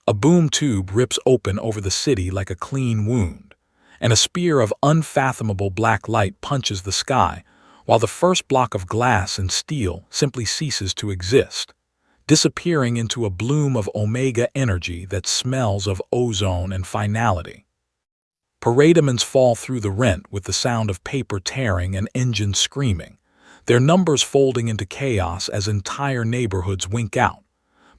A boom tube rips open over the city like a clean wound, and a spear of unfathomable black light punches the sky, while the first block of glass and steel simply ceases to exist, disappearing into a bloom of omega energy that smells of ozone and finality. Parademons fall through the rent with the sound of paper tearing and engines screaming, their numbers folding into chaos as entire neighborhoods wink out.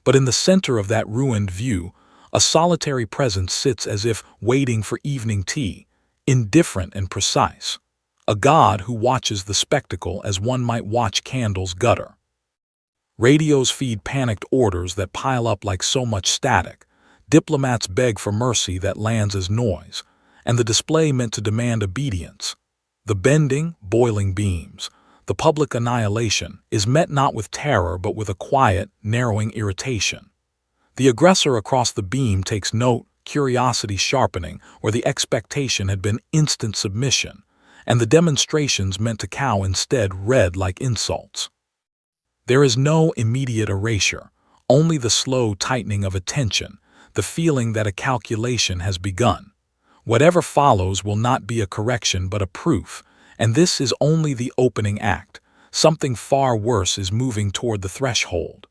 But in the center of that ruined view, a solitary presence sits as if waiting for evening tea, indifferent and precise. A god who watches the spectacle as one might watch candles gutter. Radios feed panicked orders that pile up like so much static. Diplomats beg for mercy that lands as noise, and the display meant to demand obedience. The bending, boiling beams, the public annihilation, is met not with terror but with a quiet, narrowing irritation. The aggressor across the beam takes note, curiosity sharpening, where the expectation had been instant submission, and the demonstrations meant to cow instead read like insults. There is no immediate erasure, only the slow tightening of attention, the feeling that a calculation has begun. Whatever follows will not be a correction but a proof, and this is only the opening act. Something far worse is moving toward the threshold.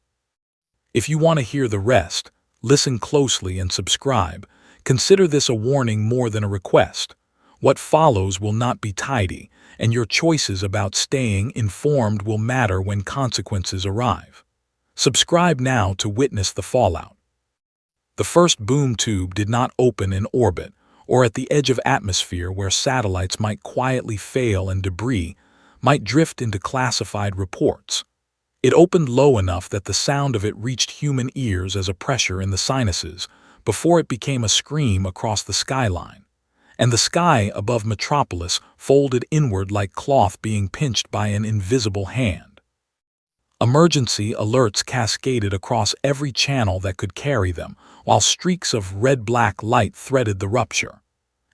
If you want to hear the rest, listen closely and subscribe. Consider this a warning more than a request. What follows will not be tidy, and your choices about staying informed will matter when consequences arrive. Subscribe now to witness the fallout. The first boom tube did not open in orbit, or at the edge of atmosphere where satellites might quietly fail and debris might drift into classified reports. It opened low enough that the sound of it reached human ears as a pressure in the sinuses before it became a scream across the skyline, and the sky above Metropolis folded inward like cloth being pinched by an invisible hand. Emergency alerts cascaded across every channel that could carry them, while streaks of red-black light threaded the rupture.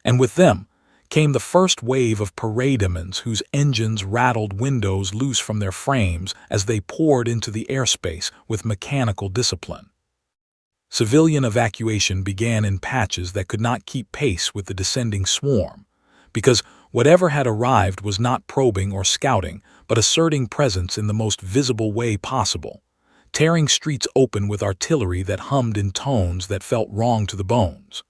And with them came the first wave of parademons whose engines rattled windows loose from their frames as they poured into the airspace with mechanical discipline. Civilian evacuation began in patches that could not keep pace with the descending swarm, because whatever had arrived was not probing or scouting, but asserting presence in the most visible way possible, tearing streets open with artillery that hummed in tones that felt wrong to the bones.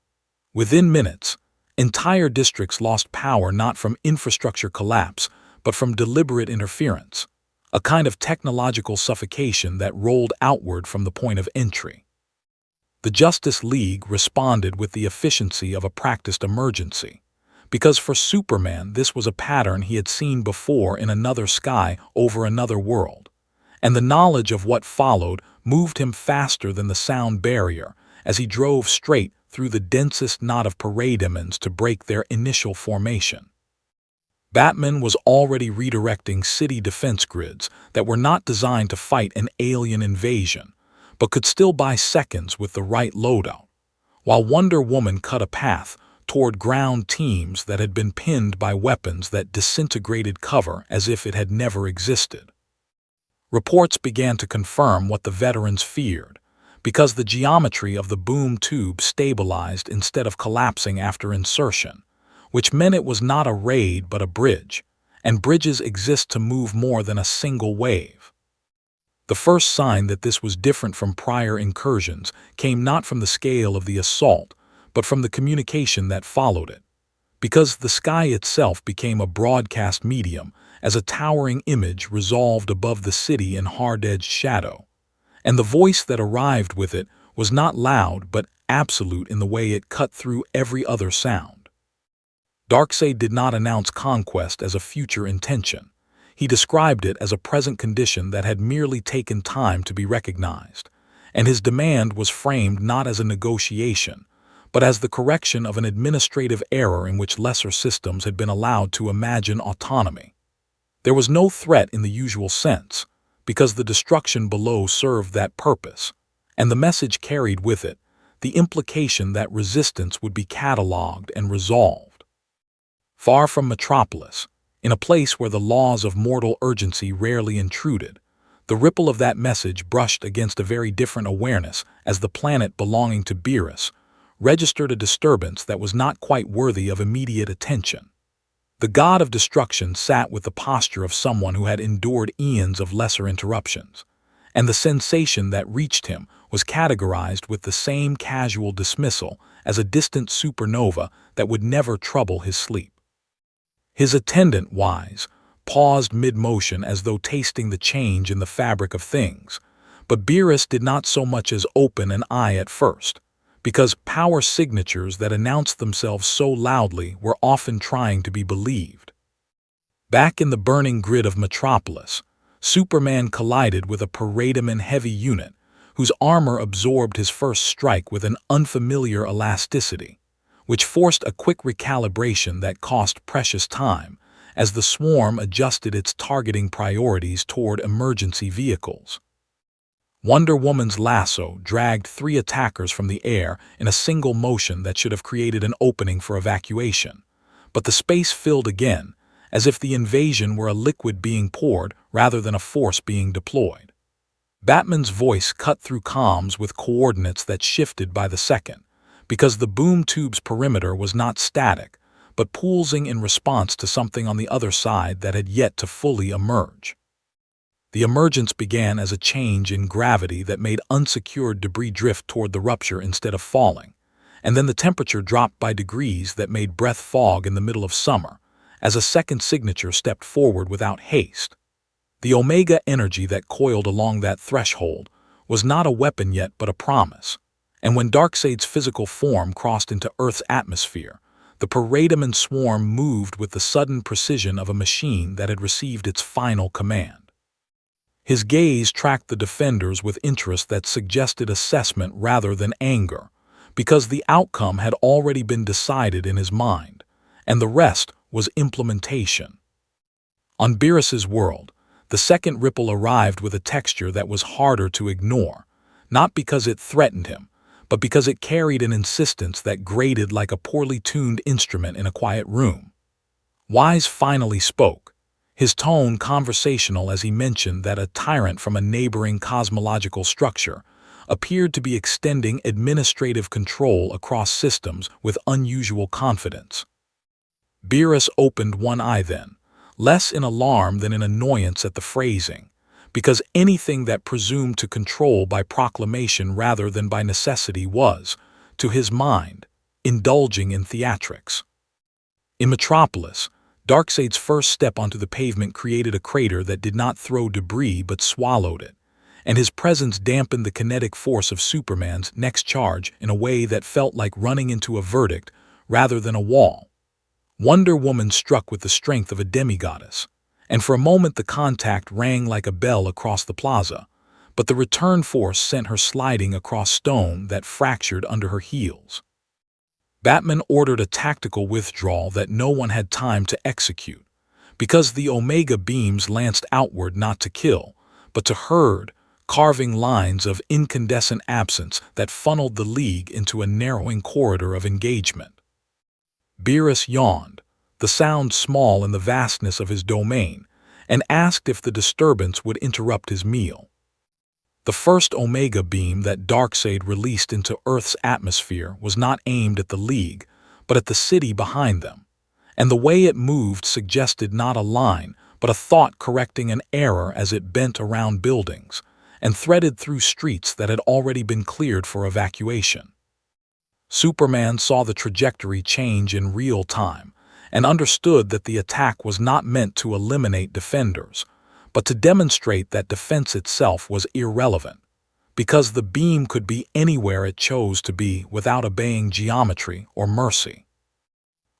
Within minutes, entire districts lost power not from infrastructure collapse, but from deliberate interference, a kind of technological suffocation that rolled outward from the point of entry. The Justice League responded with the efficiency of a practiced emergency, because for Superman this was a pattern he had seen before in another sky over another world, and the knowledge of what followed moved him faster than the sound barrier as he drove straight through the densest knot of parademons to break their initial formation. Batman was already redirecting city defense grids that were not designed to fight an alien invasion, but could still buy seconds with the right loadout, while Wonder Woman cut a path toward ground teams that had been pinned by weapons that disintegrated cover as if it had never existed. Reports began to confirm what the veterans feared, because the geometry of the boom tube stabilized instead of collapsing after insertion, which meant it was not a raid but a bridge, and bridges exist to move more than a single wave. The first sign that this was different from prior incursions came not from the scale of the assault, but from the communication that followed it, because the sky itself became a broadcast medium as a towering image resolved above the city in hard-edged shadow. And the voice that arrived with it was not loud but absolute in the way it cut through every other sound. Darkseid did not announce conquest as a future intention. He described it as a present condition that had merely taken time to be recognized, and his demand was framed not as a negotiation, but as the correction of an administrative error in which lesser systems had been allowed to imagine autonomy. There was no threat in the usual sense, because the destruction below served that purpose, and the message carried with it the implication that resistance would be catalogued and resolved. Far from Metropolis, in a place where the laws of mortal urgency rarely intruded, The ripple of that message brushed against a very different awareness as the planet belonging to Beerus registered a disturbance that was not quite worthy of immediate attention. The god of destruction sat with the posture of someone who had endured eons of lesser interruptions, and the sensation that reached him was categorized with the same casual dismissal as a distant supernova that would never trouble his sleep. His attendant, Wise, paused mid-motion as though tasting the change in the fabric of things, but Beerus did not so much as open an eye at first, because power signatures that announced themselves so loudly were often trying to be believed. Back in the burning grid of Metropolis, Superman collided with a Paradaman heavy unit whose armor absorbed his first strike with an unfamiliar elasticity, which forced a quick recalibration that cost precious time as the swarm adjusted its targeting priorities toward emergency vehicles. Wonder Woman's lasso dragged 3 attackers from the air in a single motion that should have created an opening for evacuation, but the space filled again, as if the invasion were a liquid being poured rather than a force being deployed. Batman's voice cut through comms with coordinates that shifted by the second, because the boom tube's perimeter was not static, but pulsing in response to something on the other side that had yet to fully emerge. The emergence began as a change in gravity that made unsecured debris drift toward the rupture instead of falling, and then the temperature dropped by degrees that made breath fog in the middle of summer, as a second signature stepped forward without haste. The Omega energy that coiled along that threshold was not a weapon yet but a promise, and when Darkseid's physical form crossed into Earth's atmosphere, the Paradaman swarm moved with the sudden precision of a machine that had received its final command. His gaze tracked the defenders with interest that suggested assessment rather than anger, because the outcome had already been decided in his mind, and the rest was implementation. On Beerus's world, the second ripple arrived with a texture that was harder to ignore, not because it threatened him, but because it carried an insistence that grated like a poorly tuned instrument in a quiet room. Wise finally spoke, his tone conversational as he mentioned that a tyrant from a neighboring cosmological structure appeared to be extending administrative control across systems with unusual confidence. Beerus opened one eye then, less in alarm than in annoyance at the phrasing, because anything that presumed to control by proclamation rather than by necessity was, to his mind, indulging in theatrics. In Metropolis, Darkseid's first step onto the pavement created a crater that did not throw debris but swallowed it, and his presence dampened the kinetic force of Superman's next charge in a way that felt like running into a verdict rather than a wall. Wonder Woman struck with the strength of a demigoddess, and for a moment the contact rang like a bell across the plaza, but the return force sent her sliding across stone that fractured under her heels. Batman ordered a tactical withdrawal that no one had time to execute, because the Omega beams lanced outward not to kill, but to herd, carving lines of incandescent absence that funneled the League into a narrowing corridor of engagement. Beerus yawned, the sound small in the vastness of his domain, and asked if the disturbance would interrupt his meal. The first Omega beam that Darkseid released into Earth's atmosphere was not aimed at the League, but at the city behind them, and the way it moved suggested not a line, but a thought correcting an error as it bent around buildings, and threaded through streets that had already been cleared for evacuation. Superman saw the trajectory change in real time, and understood that the attack was not meant to eliminate defenders, but to demonstrate that defense itself was irrelevant, because the beam could be anywhere it chose to be without obeying geometry or mercy.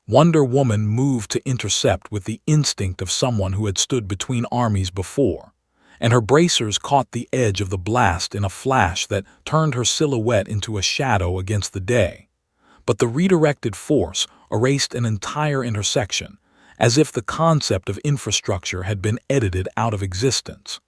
Wonder Woman moved to intercept with the instinct of someone who had stood between armies before, and her bracers caught the edge of the blast in a flash that turned her silhouette into a shadow against the day. But the redirected force erased an entire intersection, as if the concept of infrastructure had been edited out of existence.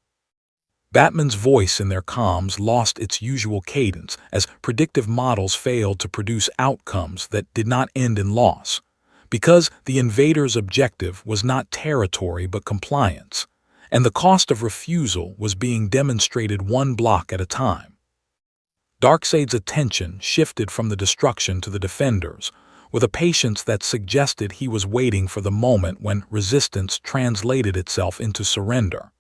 Batman's voice in their comms lost its usual cadence as predictive models failed to produce outcomes that did not end in loss, because the invaders' objective was not territory but compliance, and the cost of refusal was being demonstrated one block at a time. Darkseid's attention shifted from the destruction to the defenders, with a patience that suggested he was waiting for the moment when resistance translated itself into surrender.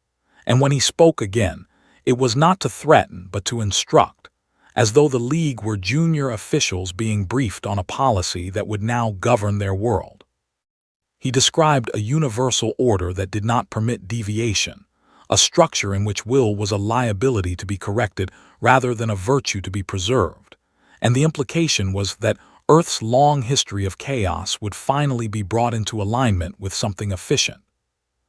And when he spoke again, it was not to threaten but to instruct, as though the League were junior officials being briefed on a policy that would now govern their world. He described a universal order that did not permit deviation, a structure in which will was a liability to be corrected rather than a virtue to be preserved, and the implication was that Earth's long history of chaos would finally be brought into alignment with something efficient.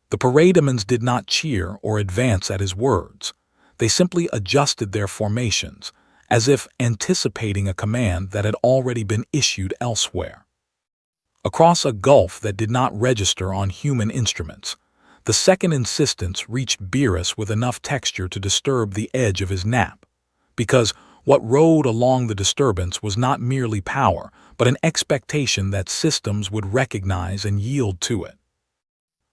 The parademons did not cheer or advance at his words. They simply adjusted their formations, as if anticipating a command that had already been issued elsewhere. Across a gulf that did not register on human instruments, the second insistence reached Beerus with enough texture to disturb the edge of his nap, because what rode along the disturbance was not merely power, but an expectation that systems would recognize and yield to it.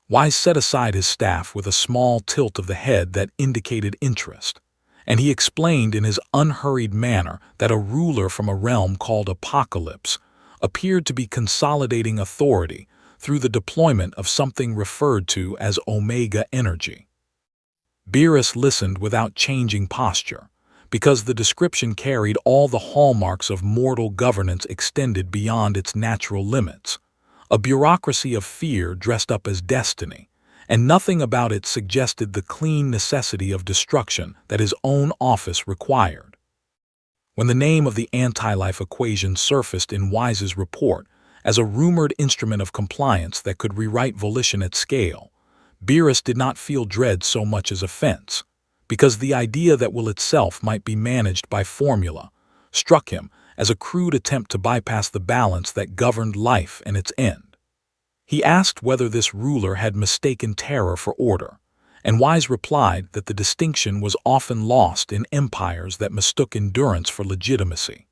Wise set aside his staff with a small tilt of the head that indicated interest, and he explained in his unhurried manner that a ruler from a realm called Apokolips appeared to be consolidating authority through the deployment of something referred to as Omega energy. Beerus listened without changing posture, because the description carried all the hallmarks of mortal governance extended beyond its natural limits, a bureaucracy of fear dressed up as destiny, and nothing about it suggested the clean necessity of destruction that his own office required. When the name of the anti-life equation surfaced in Wise's report as a rumored instrument of compliance that could rewrite volition at scale, Beerus did not feel dread so much as offense, because the idea that will itself might be managed by formula struck him as a crude attempt to bypass the balance that governed life and its end. He asked whether this ruler had mistaken terror for order, and Wise replied that the distinction was often lost in empires that mistook endurance for legitimacy.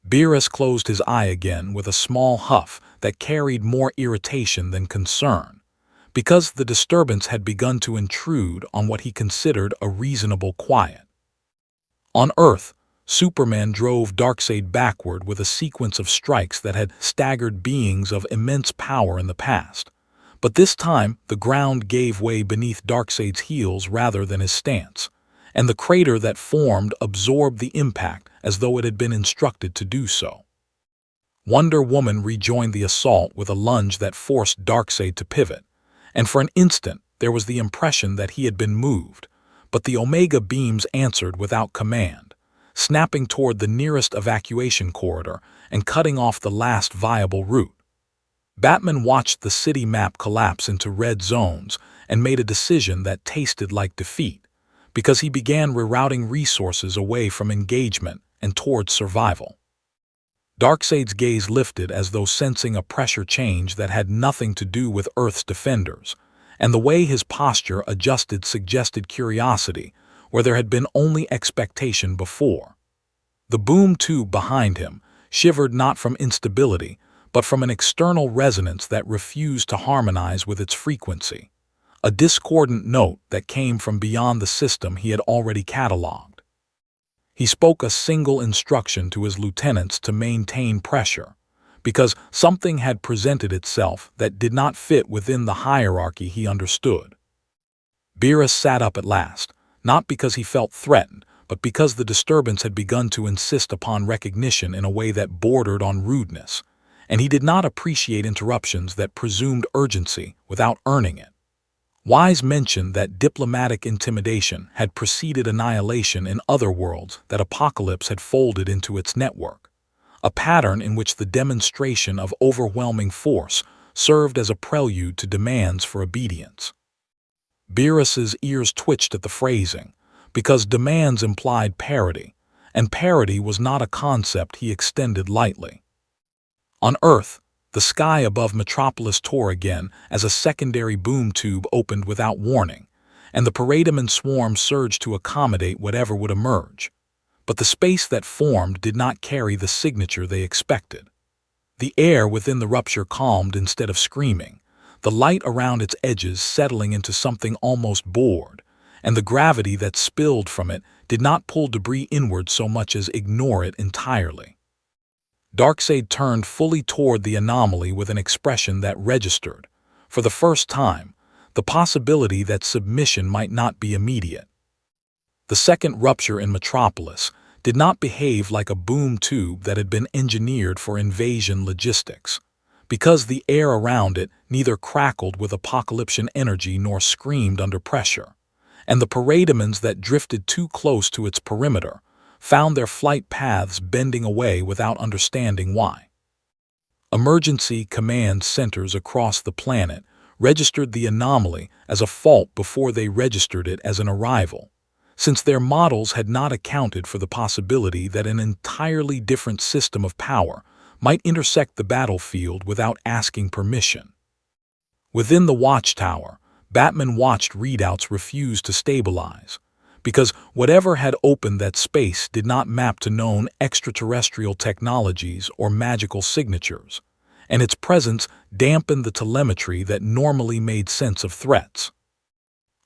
Beerus closed his eye again with a small huff that carried more irritation than concern, because the disturbance had begun to intrude on what he considered a reasonable quiet. On Earth, Superman drove Darkseid backward with a sequence of strikes that had staggered beings of immense power in the past. But this time, the ground gave way beneath Darkseid's heels rather than his stance, and the crater that formed absorbed the impact as though it had been instructed to do so. Wonder Woman rejoined the assault with a lunge that forced Darkseid to pivot, and for an instant there was the impression that he had been moved, but the Omega beams answered without command, snapping toward the nearest evacuation corridor and cutting off the last viable route. Batman watched the city map collapse into red zones and made a decision that tasted like defeat, because he began rerouting resources away from engagement and toward survival. Darkseid's gaze lifted as though sensing a pressure change that had nothing to do with Earth's defenders, and the way his posture adjusted suggested curiosity where there had been only expectation before. The boom tube behind him shivered not from instability, but from an external resonance that refused to harmonize with its frequency, a discordant note that came from beyond the system he had already cataloged. He spoke a single instruction to his lieutenants to maintain pressure, because something had presented itself that did not fit within the hierarchy he understood. Beerus sat up at last, not because he felt threatened, but because the disturbance had begun to insist upon recognition in a way that bordered on rudeness, and he did not appreciate interruptions that presumed urgency without earning it. Wise mentioned that diplomatic intimidation had preceded annihilation in other worlds that Apokolips had folded into its network, a pattern in which the demonstration of overwhelming force served as a prelude to demands for obedience. Beerus's ears twitched at the phrasing, because demands implied parity, and parity was not a concept he extended lightly. On Earth, the sky above Metropolis tore again as a secondary boom tube opened without warning, and the parademon swarm surged to accommodate whatever would emerge. But the space that formed did not carry the signature they expected. The air within the rupture calmed instead of screaming, the light around its edges settling into something almost bored, and the gravity that spilled from it did not pull debris inward so much as ignore it entirely. Darkseid turned fully toward the anomaly with an expression that registered, for the first time, the possibility that submission might not be immediate. The second rupture in Metropolis did not behave like a boom tube that had been engineered for invasion logistics, because the air around it neither crackled with apocalyptic energy nor screamed under pressure, and the parademons that drifted too close to its perimeter found their flight paths bending away without understanding why. Emergency command centers across the planet registered the anomaly as a fault before they registered it as an arrival, since their models had not accounted for the possibility that an entirely different system of power might intersect the battlefield without asking permission. Within the watchtower, Batman watched readouts refuse to stabilize, because whatever had opened that space did not map to known extraterrestrial technologies or magical signatures, and its presence dampened the telemetry that normally made sense of threats.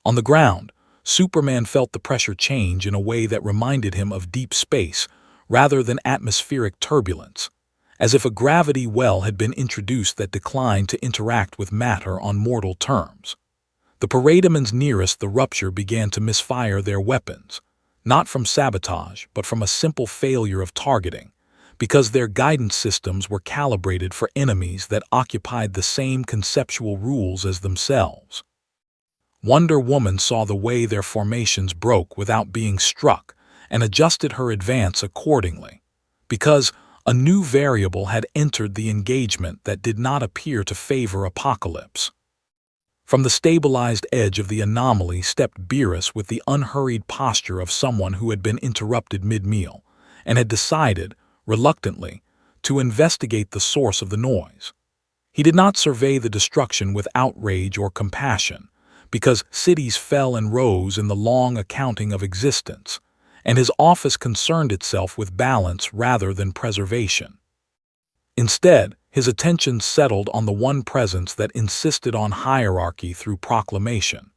On the ground, Superman felt the pressure change in a way that reminded him of deep space rather than atmospheric turbulence, as if a gravity well had been introduced that declined to interact with matter on mortal terms. The parademons nearest the rupture began to misfire their weapons, not from sabotage but from a simple failure of targeting, because their guidance systems were calibrated for enemies that occupied the same conceptual rules as themselves. Wonder Woman saw the way their formations broke without being struck and adjusted her advance accordingly, because a new variable had entered the engagement that did not appear to favor Apokolips. From the stabilized edge of the anomaly stepped Beerus with the unhurried posture of someone who had been interrupted mid-meal and had decided, reluctantly, to investigate the source of the noise. He did not survey the destruction with outrage or compassion, because cities fell and rose in the long accounting of existence, and his office concerned itself with balance rather than preservation. Instead, his attention settled on the one presence that insisted on hierarchy through proclamation,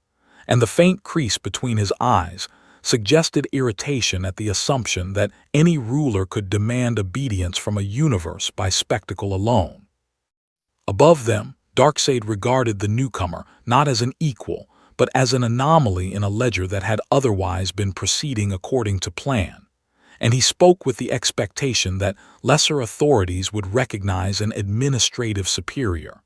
and the faint crease between his eyes suggested irritation at the assumption that any ruler could demand obedience from a universe by spectacle alone. Above them, Darkseid regarded the newcomer not as an equal, but as an anomaly in a ledger that had otherwise been proceeding according to plan, and he spoke with the expectation that lesser authorities would recognize an administrative superior.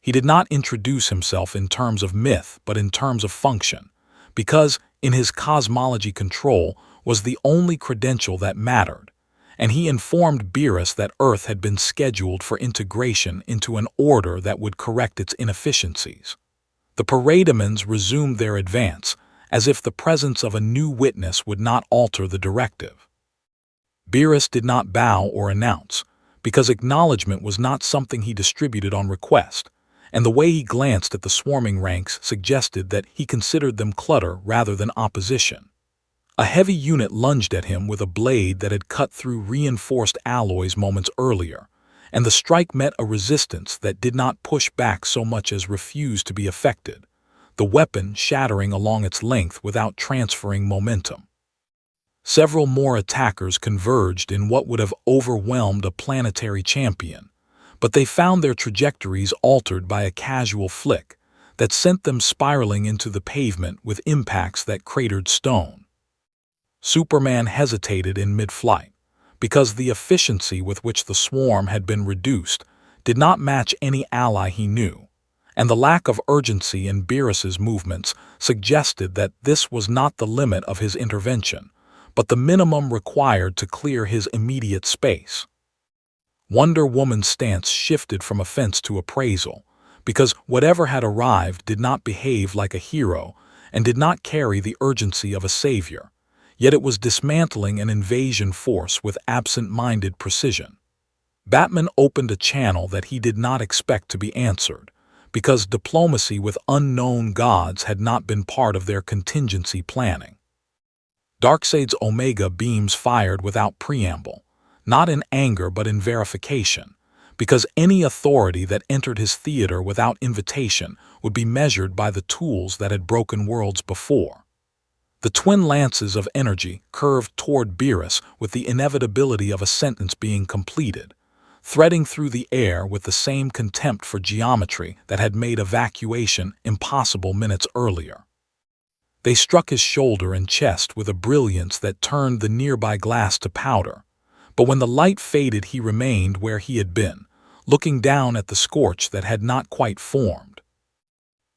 He did not introduce himself in terms of myth but in terms of function, because in his cosmology control was the only credential that mattered, and he informed Beerus that Earth had been scheduled for integration into an order that would correct its inefficiencies. The parademons resumed their advance, as if the presence of a new witness would not alter the directive. Beerus did not bow or announce, because acknowledgement was not something he distributed on request, and the way he glanced at the swarming ranks suggested that he considered them clutter rather than opposition. A heavy unit lunged at him with a blade that had cut through reinforced alloys moments earlier, and the strike met a resistance that did not push back so much as refuse to be affected, the weapon shattering along its length without transferring momentum. Several more attackers converged in what would have overwhelmed a planetary champion, but they found their trajectories altered by a casual flick that sent them spiraling into the pavement with impacts that cratered stone. Superman hesitated in mid-flight, because the efficiency with which the swarm had been reduced did not match any ally he knew, and the lack of urgency in Beerus's movements suggested that this was not the limit of his intervention, but the minimum required to clear his immediate space. Wonder Woman's stance shifted from offense to appraisal, because whatever had arrived did not behave like a hero and did not carry the urgency of a savior, yet it was dismantling an invasion force with absent-minded precision. Batman opened a channel that he did not expect to be answered, because diplomacy with unknown gods had not been part of their contingency planning. Darkseid's Omega beams fired without preamble, not in anger but in verification, because any authority that entered his theater without invitation would be measured by the tools that had broken worlds before. The twin lances of energy curved toward Beerus with the inevitability of a sentence being completed, threading through the air with the same contempt for geometry that had made evacuation impossible minutes earlier. They struck his shoulder and chest with a brilliance that turned the nearby glass to powder, but when the light faded he remained where he had been, looking down at the scorch that had not quite formed.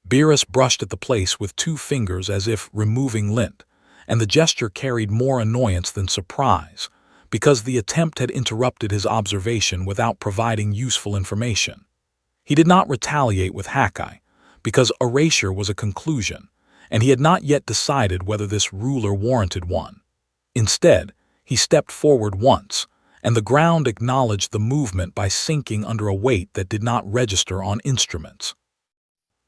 Beerus brushed at the place with 2 fingers as if removing lint, and the gesture carried more annoyance than surprise, because the attempt had interrupted his observation without providing useful information. He did not retaliate with Hawkeye, because erasure was a conclusion, and he had not yet decided whether this ruler warranted one. Instead, he stepped forward once, and the ground acknowledged the movement by sinking under a weight that did not register on instruments.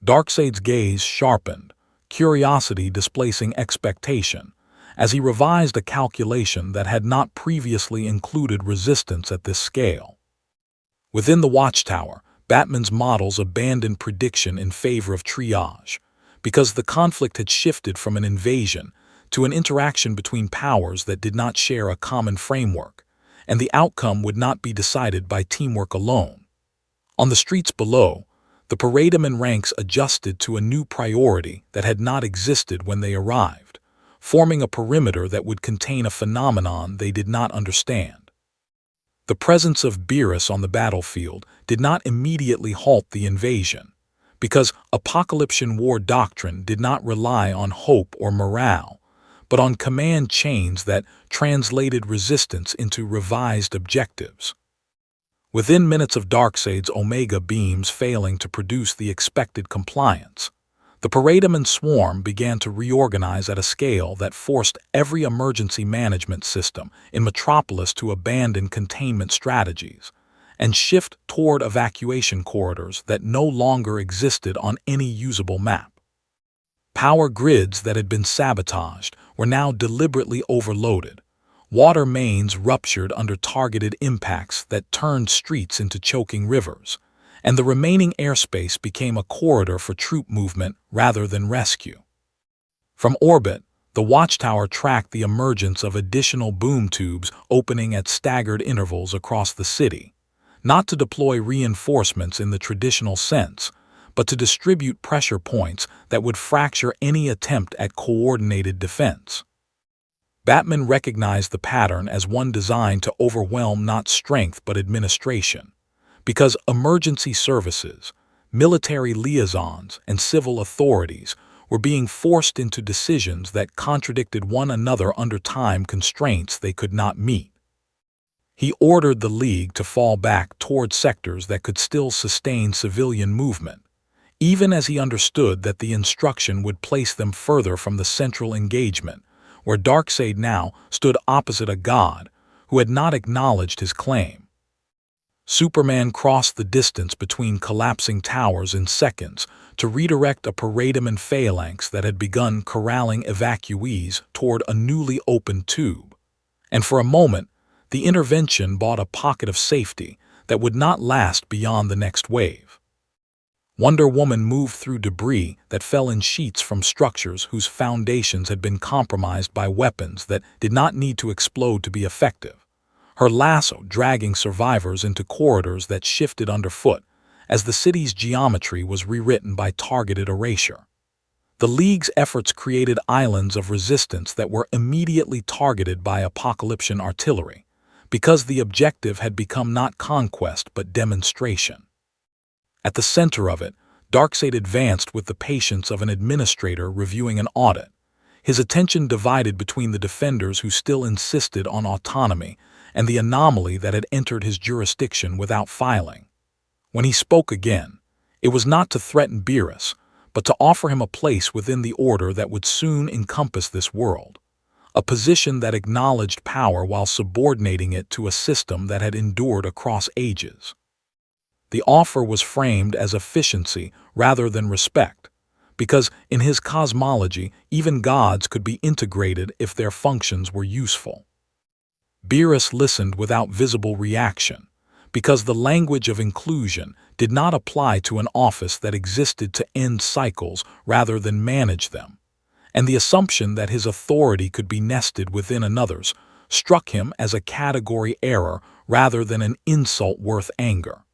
Darkseid's gaze sharpened, curiosity displacing expectation, as he revised a calculation that had not previously included resistance at this scale. Within the watchtower, Batman's models abandoned prediction in favor of triage, because the conflict had shifted from an invasion to an interaction between powers that did not share a common framework, and the outcome would not be decided by teamwork alone. On the streets below, the parademan ranks adjusted to a new priority that had not existed when they arrived, forming a perimeter that would contain a phenomenon they did not understand. The presence of Beerus on the battlefield did not immediately halt the invasion, because Apokolipsian war doctrine did not rely on hope or morale, but on command chains that translated resistance into revised objectives. Within minutes of Darkseid's Omega beams failing to produce the expected compliance, the parademan swarm began to reorganize at a scale that forced every emergency management system in Metropolis to abandon containment strategies and shift toward evacuation corridors that no longer existed on any usable map. Power grids that had been sabotaged were now deliberately overloaded. Water mains ruptured under targeted impacts that turned streets into choking rivers, and the remaining airspace became a corridor for troop movement rather than rescue. From orbit, the watchtower tracked the emergence of additional boom tubes opening at staggered intervals across the city, not to deploy reinforcements in the traditional sense, but to distribute pressure points that would fracture any attempt at coordinated defense. Batman recognized the pattern as one designed to overwhelm not strength but administration, because emergency services, military liaisons, and civil authorities were being forced into decisions that contradicted one another under time constraints they could not meet. He ordered the League to fall back toward sectors that could still sustain civilian movement, even as he understood that the instruction would place them further from the central engagement, where Darkseid now stood opposite a god who had not acknowledged his claim. Superman crossed the distance between collapsing towers in seconds to redirect a parademan phalanx that had begun corralling evacuees toward a newly opened tube, and for a moment, the intervention brought a pocket of safety that would not last beyond the next wave. Wonder Woman moved through debris that fell in sheets from structures whose foundations had been compromised by weapons that did not need to explode to be effective, her lasso dragging survivors into corridors that shifted underfoot as the city's geometry was rewritten by targeted erasure. The League's efforts created islands of resistance that were immediately targeted by Apokolipsian artillery, because the objective had become not conquest but demonstration. At the center of it, Darkseid advanced with the patience of an administrator reviewing an audit, his attention divided between the defenders who still insisted on autonomy and the anomaly that had entered his jurisdiction without filing. When he spoke again, it was not to threaten Beerus, but to offer him a place within the order that would soon encompass this world, a position that acknowledged power while subordinating it to a system that had endured across ages. The offer was framed as efficiency rather than respect, because in his cosmology, even gods could be integrated if their functions were useful. Beerus listened without visible reaction, because the language of inclusion did not apply to an office that existed to end cycles rather than manage them, and the assumption that his authority could be nested within another's struck him as a category error rather than an insult worth anger.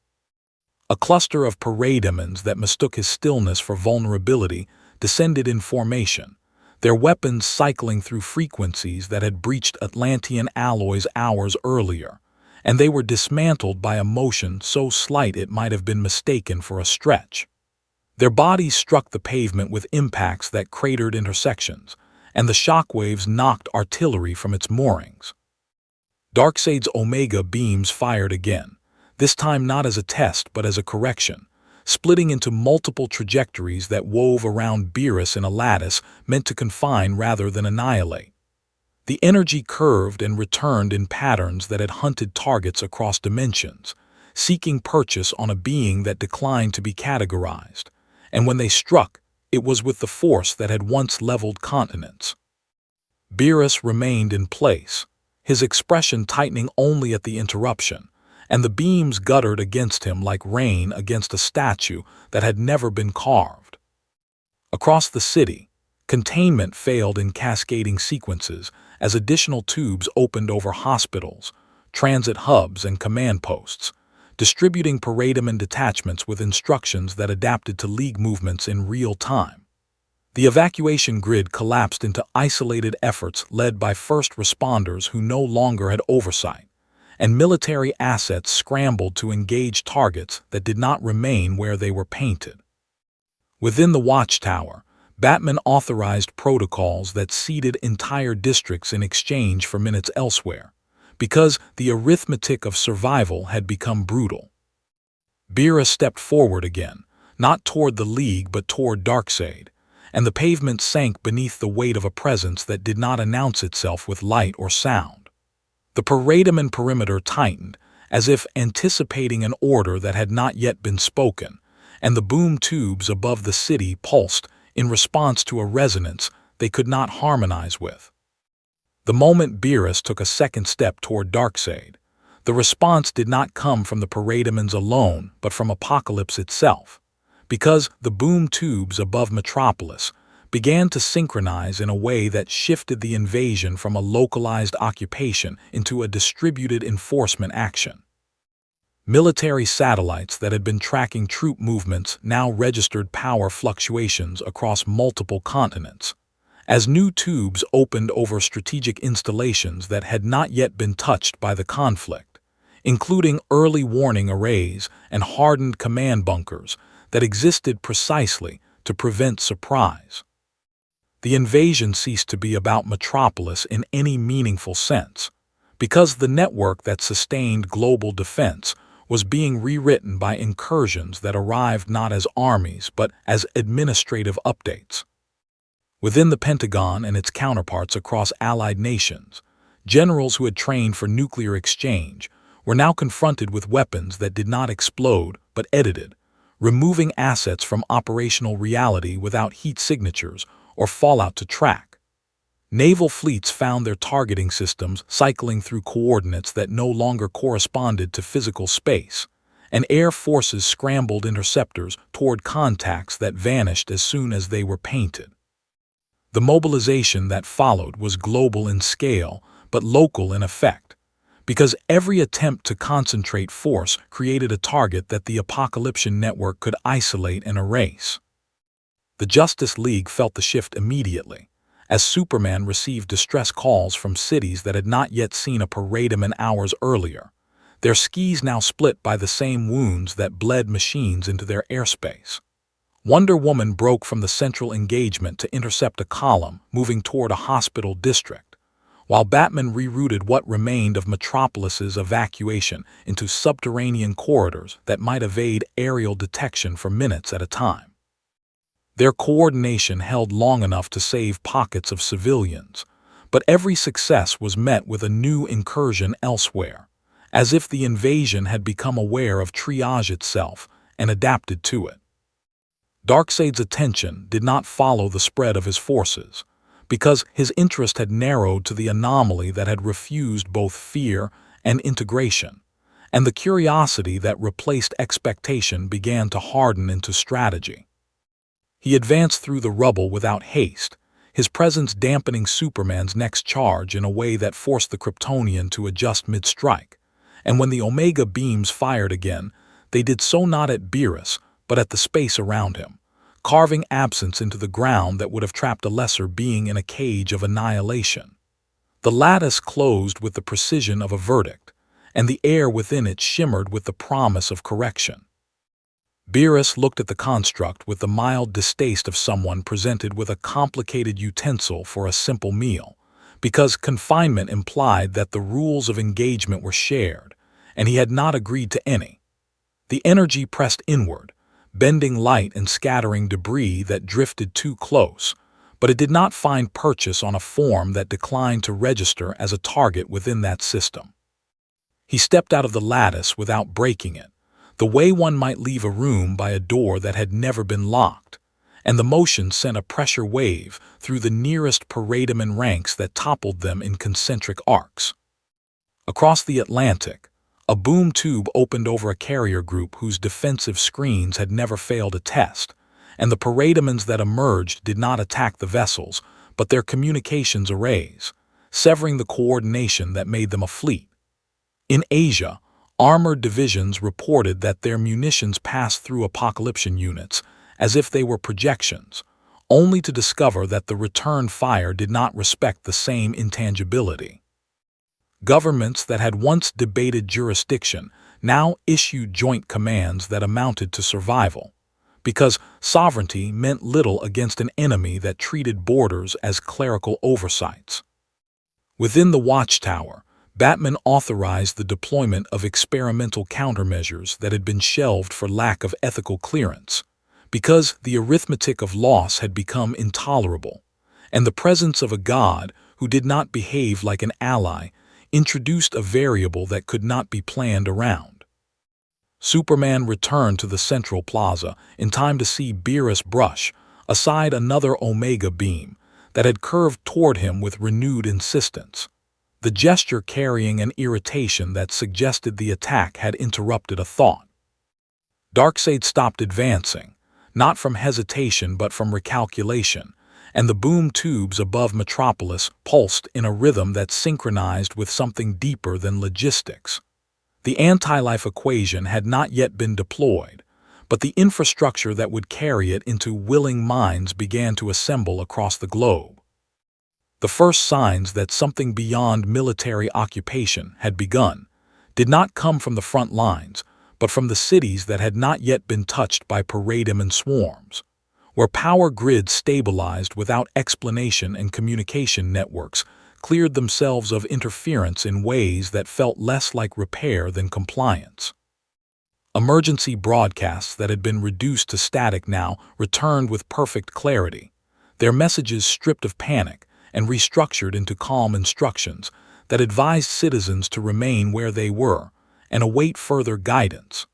A cluster of parademons that mistook his stillness for vulnerability descended in formation, their weapons cycling through frequencies that had breached Atlantean alloys hours earlier, and they were dismantled by a motion so slight it might have been mistaken for a stretch. Their bodies struck the pavement with impacts that cratered intersections, and the shockwaves knocked artillery from its moorings. Darkseid's Omega beams fired again, this time not as a test but as a correction, splitting into multiple trajectories that wove around Beerus in a lattice meant to confine rather than annihilate. The energy curved and returned in patterns that had hunted targets across dimensions, seeking purchase on a being that declined to be categorized, and when they struck, it was with the force that had once leveled continents. Beerus remained in place, his expression tightening only at the interruption, and the beams guttered against him like rain against a statue that had never been carved. Across the city, containment failed in cascading sequences as additional tubes opened over hospitals, transit hubs, and command posts, distributing parademon detachments with instructions that adapted to League movements in real time. The evacuation grid collapsed into isolated efforts led by first responders who no longer had oversight, and military assets scrambled to engage targets that did not remain where they were painted. Within the watchtower, Batman authorized protocols that ceded entire districts in exchange for minutes elsewhere, because the arithmetic of survival had become brutal. Beerus stepped forward again, not toward the League but toward Darkseid, and the pavement sank beneath the weight of a presence that did not announce itself with light or sound. The parademon perimeter tightened, as if anticipating an order that had not yet been spoken, and the boom tubes above the city pulsed in response to a resonance they could not harmonize with. The moment Beerus took a second step toward Darkseid, the response did not come from the parademons alone but from Apokolips itself, because the boom tubes above Metropolis began to synchronize in a way that shifted the invasion from a localized occupation into a distributed enforcement action. Military satellites that had been tracking troop movements now registered power fluctuations across multiple continents, as new tubes opened over strategic installations that had not yet been touched by the conflict, including early warning arrays and hardened command bunkers that existed precisely to prevent surprise. The invasion ceased to be about Metropolis in any meaningful sense, because the network that sustained global defense was being rewritten by incursions that arrived not as armies but as administrative updates. Within the Pentagon and its counterparts across allied nations, generals who had trained for nuclear exchange were now confronted with weapons that did not explode but edited, removing assets from operational reality without heat signatures or fallout to track. Naval fleets found their targeting systems cycling through coordinates that no longer corresponded to physical space, and air forces scrambled interceptors toward contacts that vanished as soon as they were painted. The mobilization that followed was global in scale but local in effect, because every attempt to concentrate force created a target that the Apokolipsian network could isolate and erase. The Justice League felt the shift immediately, as Superman received distress calls from cities that had not yet seen a parademon hours earlier, their skis now split by the same wounds that bled machines into their airspace. Wonder Woman broke from the central engagement to intercept a column moving toward a hospital district, while Batman rerouted what remained of Metropolis's evacuation into subterranean corridors that might evade aerial detection for minutes at a time. Their coordination held long enough to save pockets of civilians, but every success was met with a new incursion elsewhere, as if the invasion had become aware of triage itself and adapted to it. Darkseid's attention did not follow the spread of his forces, because his interest had narrowed to the anomaly that had refused both fear and integration, and the curiosity that replaced expectation began to harden into strategy. He advanced through the rubble without haste, his presence dampening Superman's next charge in a way that forced the Kryptonian to adjust mid-strike. And when the Omega beams fired again, they did so not at Beerus, but at the space around him, carving absence into the ground that would have trapped a lesser being in a cage of annihilation. The lattice closed with the precision of a verdict, and the air within it shimmered with the promise of correction. Beerus looked at the construct with the mild distaste of someone presented with a complicated utensil for a simple meal, because confinement implied that the rules of engagement were shared, and he had not agreed to any. The energy pressed inward, bending light and scattering debris that drifted too close, but it did not find purchase on a form that declined to register as a target within that system. He stepped out of the lattice without breaking it, the way one might leave a room by a door that had never been locked, and the motion sent a pressure wave through the nearest parademon ranks that toppled them in concentric arcs. Across the Atlantic, a boom tube opened over a carrier group whose defensive screens had never failed a test, and the parademons that emerged did not attack the vessels, but their communications arrays, severing the coordination that made them a fleet. In Asia, armored divisions reported that their munitions passed through Apokolipsian units as if they were projections, only to discover that the return fire did not respect the same intangibility. Governments that had once debated jurisdiction now issued joint commands that amounted to survival, because sovereignty meant little against an enemy that treated borders as clerical oversights. Within the Watchtower, Batman authorized the deployment of experimental countermeasures that had been shelved for lack of ethical clearance, because the arithmetic of loss had become intolerable, and the presence of a god who did not behave like an ally introduced a variable that could not be planned around. Superman returned to the central plaza in time to see Beerus brush aside another Omega beam that had curved toward him with renewed insistence, the gesture carrying an irritation that suggested the attack had interrupted a thought. Darkseid stopped advancing, not from hesitation but from recalculation, and the boom tubes above Metropolis pulsed in a rhythm that synchronized with something deeper than logistics. The anti-life equation had not yet been deployed, but the infrastructure that would carry it into willing minds began to assemble across the globe. The first signs that something beyond military occupation had begun did not come from the front lines, but from the cities that had not yet been touched by parademon swarms, where power grids stabilized without explanation and communication networks cleared themselves of interference in ways that felt less like repair than compliance. Emergency broadcasts that had been reduced to static now returned with perfect clarity, their messages stripped of panic and restructured into calm instructions that advised citizens to remain where they were and await further guidance.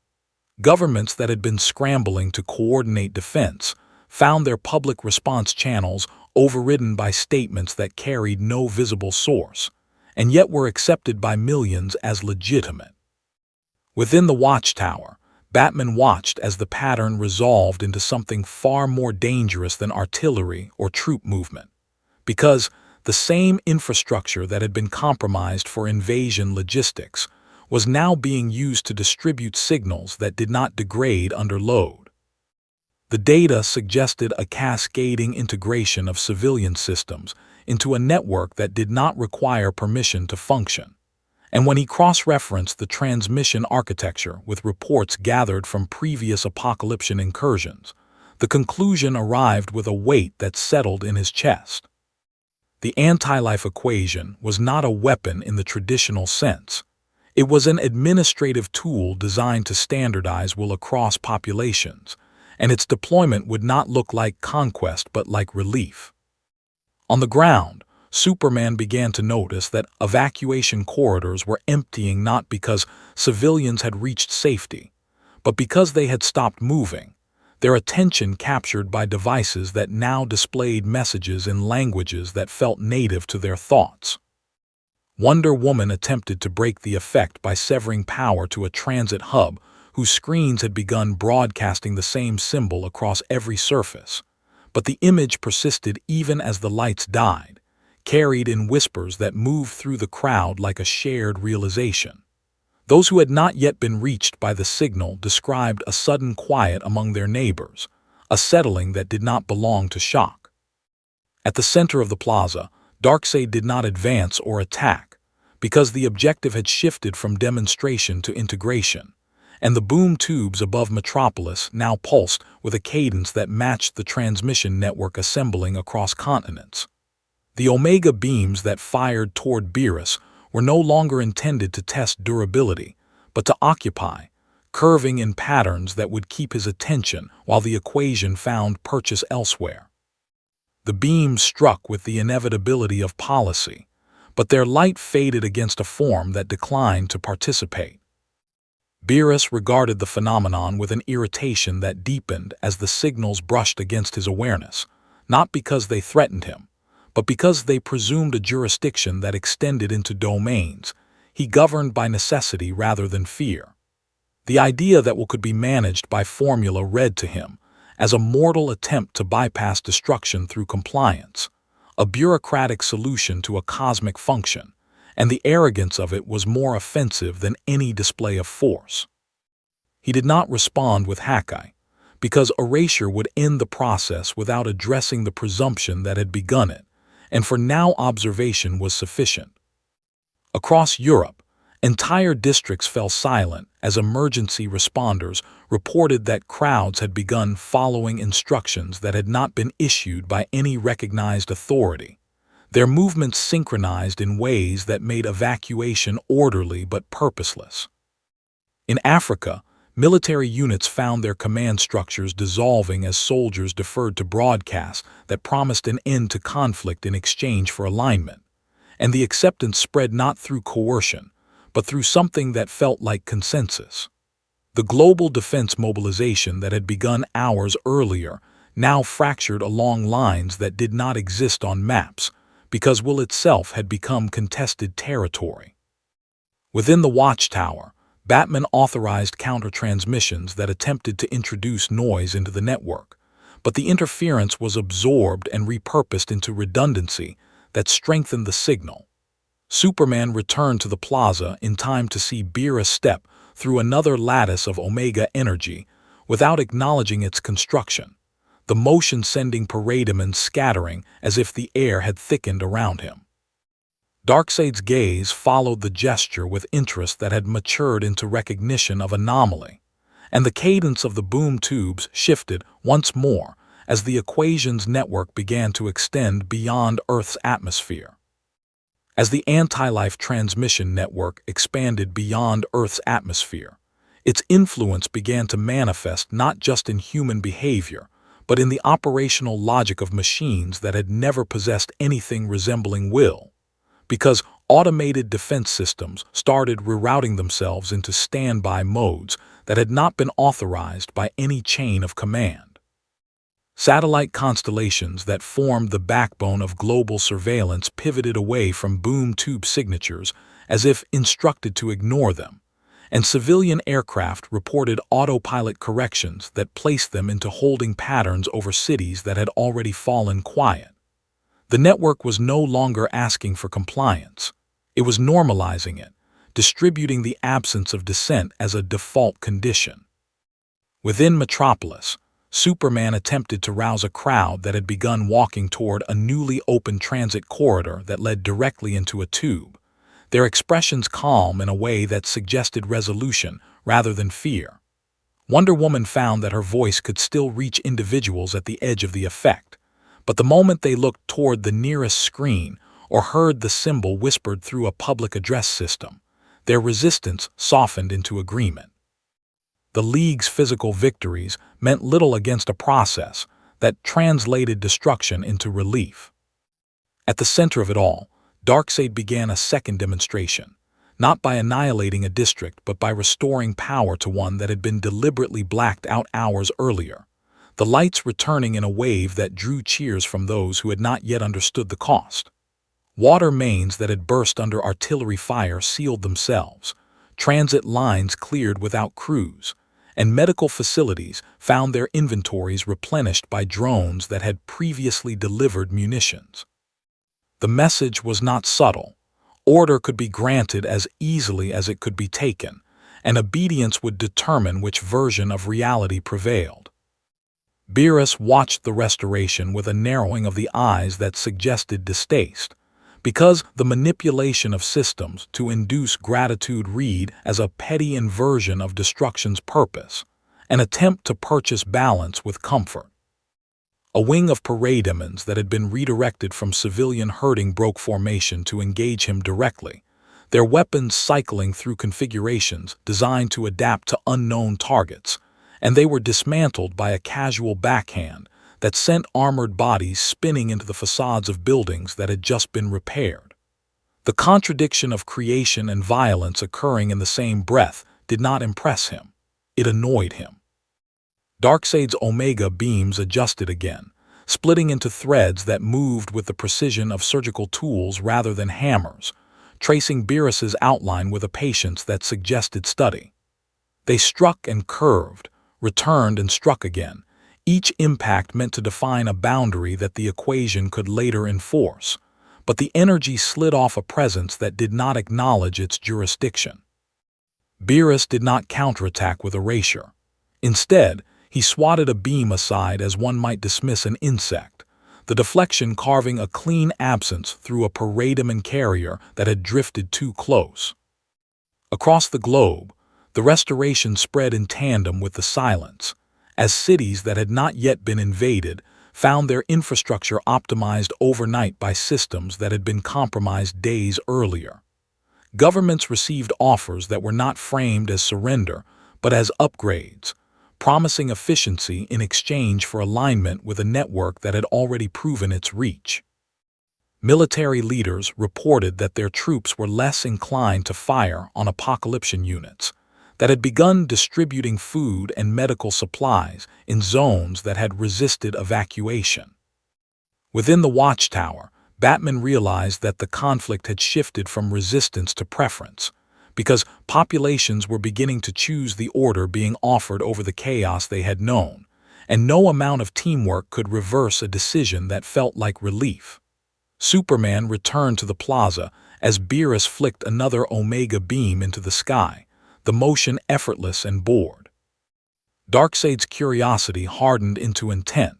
Governments that had been scrambling to coordinate defense found their public response channels overridden by statements that carried no visible source, and yet were accepted by millions as legitimate. Within the Watchtower, Batman watched as the pattern resolved into something far more dangerous than artillery or troop movement, because the same infrastructure that had been compromised for invasion logistics was now being used to distribute signals that did not degrade under load. The data suggested a cascading integration of civilian systems into a network that did not require permission to function. And when he cross-referenced the transmission architecture with reports gathered from previous Apokolipsian incursions, the conclusion arrived with a weight that settled in his chest. The anti-life equation was not a weapon in the traditional sense. It was an administrative tool designed to standardize will across populations, and its deployment would not look like conquest but like relief. On the ground, Superman began to notice that evacuation corridors were emptying not because civilians had reached safety, but because they had stopped moving, their attention captured by devices that now displayed messages in languages that felt native to their thoughts. Wonder Woman attempted to break the effect by severing power to a transit hub whose screens had begun broadcasting the same symbol across every surface. But the image persisted even as the lights died, carried in whispers that moved through the crowd like a shared realization. Those who had not yet been reached by the signal described a sudden quiet among their neighbors, a settling that did not belong to shock. At the center of the plaza, Darkseid did not advance or attack, because the objective had shifted from demonstration to integration, and the boom tubes above Metropolis now pulsed with a cadence that matched the transmission network assembling across continents. The Omega beams that fired toward Beerus were no longer intended to test durability, but to occupy, curving in patterns that would keep his attention while the equation found purchase elsewhere. The beams struck with the inevitability of policy, but their light faded against a form that declined to participate. Beerus regarded the phenomenon with an irritation that deepened as the signals brushed against his awareness, not because they threatened him, but because they presumed a jurisdiction that extended into domains he governed by necessity rather than fear. The idea that what could be managed by formula read to him as a mortal attempt to bypass destruction through compliance, a bureaucratic solution to a cosmic function, and the arrogance of it was more offensive than any display of force. He did not respond with Hawkeye, because erasure would end the process without addressing the presumption that had begun it, and for now observation was sufficient. Across Europe, entire districts fell silent as emergency responders reported that crowds had begun following instructions that had not been issued by any recognized authority, their movements synchronized in ways that made evacuation orderly but purposeless. In Africa, military units found their command structures dissolving as soldiers deferred to broadcasts that promised an end to conflict in exchange for alignment, and the acceptance spread not through coercion, but through something that felt like consensus. The global defense mobilization that had begun hours earlier now fractured along lines that did not exist on maps, because will itself had become contested territory. Within the watchtower, Batman authorized counter-transmissions that attempted to introduce noise into the network, but the interference was absorbed and repurposed into redundancy that strengthened the signal. Superman returned to the plaza in time to see Beerus step through another lattice of Omega energy without acknowledging its construction, the motion sending parademons scattering as if the air had thickened around him. Darkseid's gaze followed the gesture with interest that had matured into recognition of anomaly, and the cadence of the boom tubes shifted once more as the equation's network began to extend beyond Earth's atmosphere. As the anti-life transmission network expanded beyond Earth's atmosphere, its influence began to manifest not just in human behavior, but in the operational logic of machines that had never possessed anything resembling will, because automated defense systems started rerouting themselves into standby modes that had not been authorized by any chain of command. Satellite constellations that formed the backbone of global surveillance pivoted away from boom tube signatures as if instructed to ignore them, and civilian aircraft reported autopilot corrections that placed them into holding patterns over cities that had already fallen quiet. The network was no longer asking for compliance. It was normalizing it, distributing the absence of dissent as a default condition. Within Metropolis, Superman attempted to rouse a crowd that had begun walking toward a newly opened transit corridor that led directly into a tube, their expressions calm in a way that suggested resolution rather than fear. Wonder Woman found that her voice could still reach individuals at the edge of the effect, but the moment they looked toward the nearest screen or heard the symbol whispered through a public address system, their resistance softened into agreement. The League's physical victories meant little against a process that translated destruction into relief. At the center of it all, Darkseid began a second demonstration, not by annihilating a district but by restoring power to one that had been deliberately blacked out hours earlier, the lights returning in a wave that drew cheers from those who had not yet understood the cost. Water mains that had burst under artillery fire sealed themselves, transit lines cleared without crews, and medical facilities found their inventories replenished by drones that had previously delivered munitions. The message was not subtle. Order could be granted as easily as it could be taken, and obedience would determine which version of reality prevailed. Beerus watched the restoration with a narrowing of the eyes that suggested distaste, because the manipulation of systems to induce gratitude read as a petty inversion of destruction's purpose, an attempt to purchase balance with comfort. A wing of parademons that had been redirected from civilian herding broke formation to engage him directly, their weapons cycling through configurations designed to adapt to unknown targets, and they were dismantled by a casual backhand that sent armored bodies spinning into the facades of buildings that had just been repaired. The contradiction of creation and violence occurring in the same breath did not impress him. It annoyed him. Darkseid's Omega beams adjusted again, splitting into threads that moved with the precision of surgical tools rather than hammers, tracing Beerus's outline with a patience that suggested study. They struck and curved, returned and struck again, each impact meant to define a boundary that the equation could later enforce, but the energy slid off a presence that did not acknowledge its jurisdiction. Beerus did not counterattack with erasure. Instead, he swatted a beam aside as one might dismiss an insect, the deflection carving a clean absence through a parademon carrier that had drifted too close. Across the globe, the restoration spread in tandem with the silence, as cities that had not yet been invaded found their infrastructure optimized overnight by systems that had been compromised days earlier. Governments received offers that were not framed as surrender, but as upgrades, promising efficiency in exchange for alignment with a network that had already proven its reach. Military leaders reported that their troops were less inclined to fire on Apokolipsian units, that had begun distributing food and medical supplies in zones that had resisted evacuation. Within the watchtower, Batman realized that the conflict had shifted from resistance to preference, because populations were beginning to choose the order being offered over the chaos they had known, and no amount of teamwork could reverse a decision that felt like relief. Superman returned to the plaza as Beerus flicked another Omega beam into the sky, the motion effortless and bored. Darkseid's curiosity hardened into intent,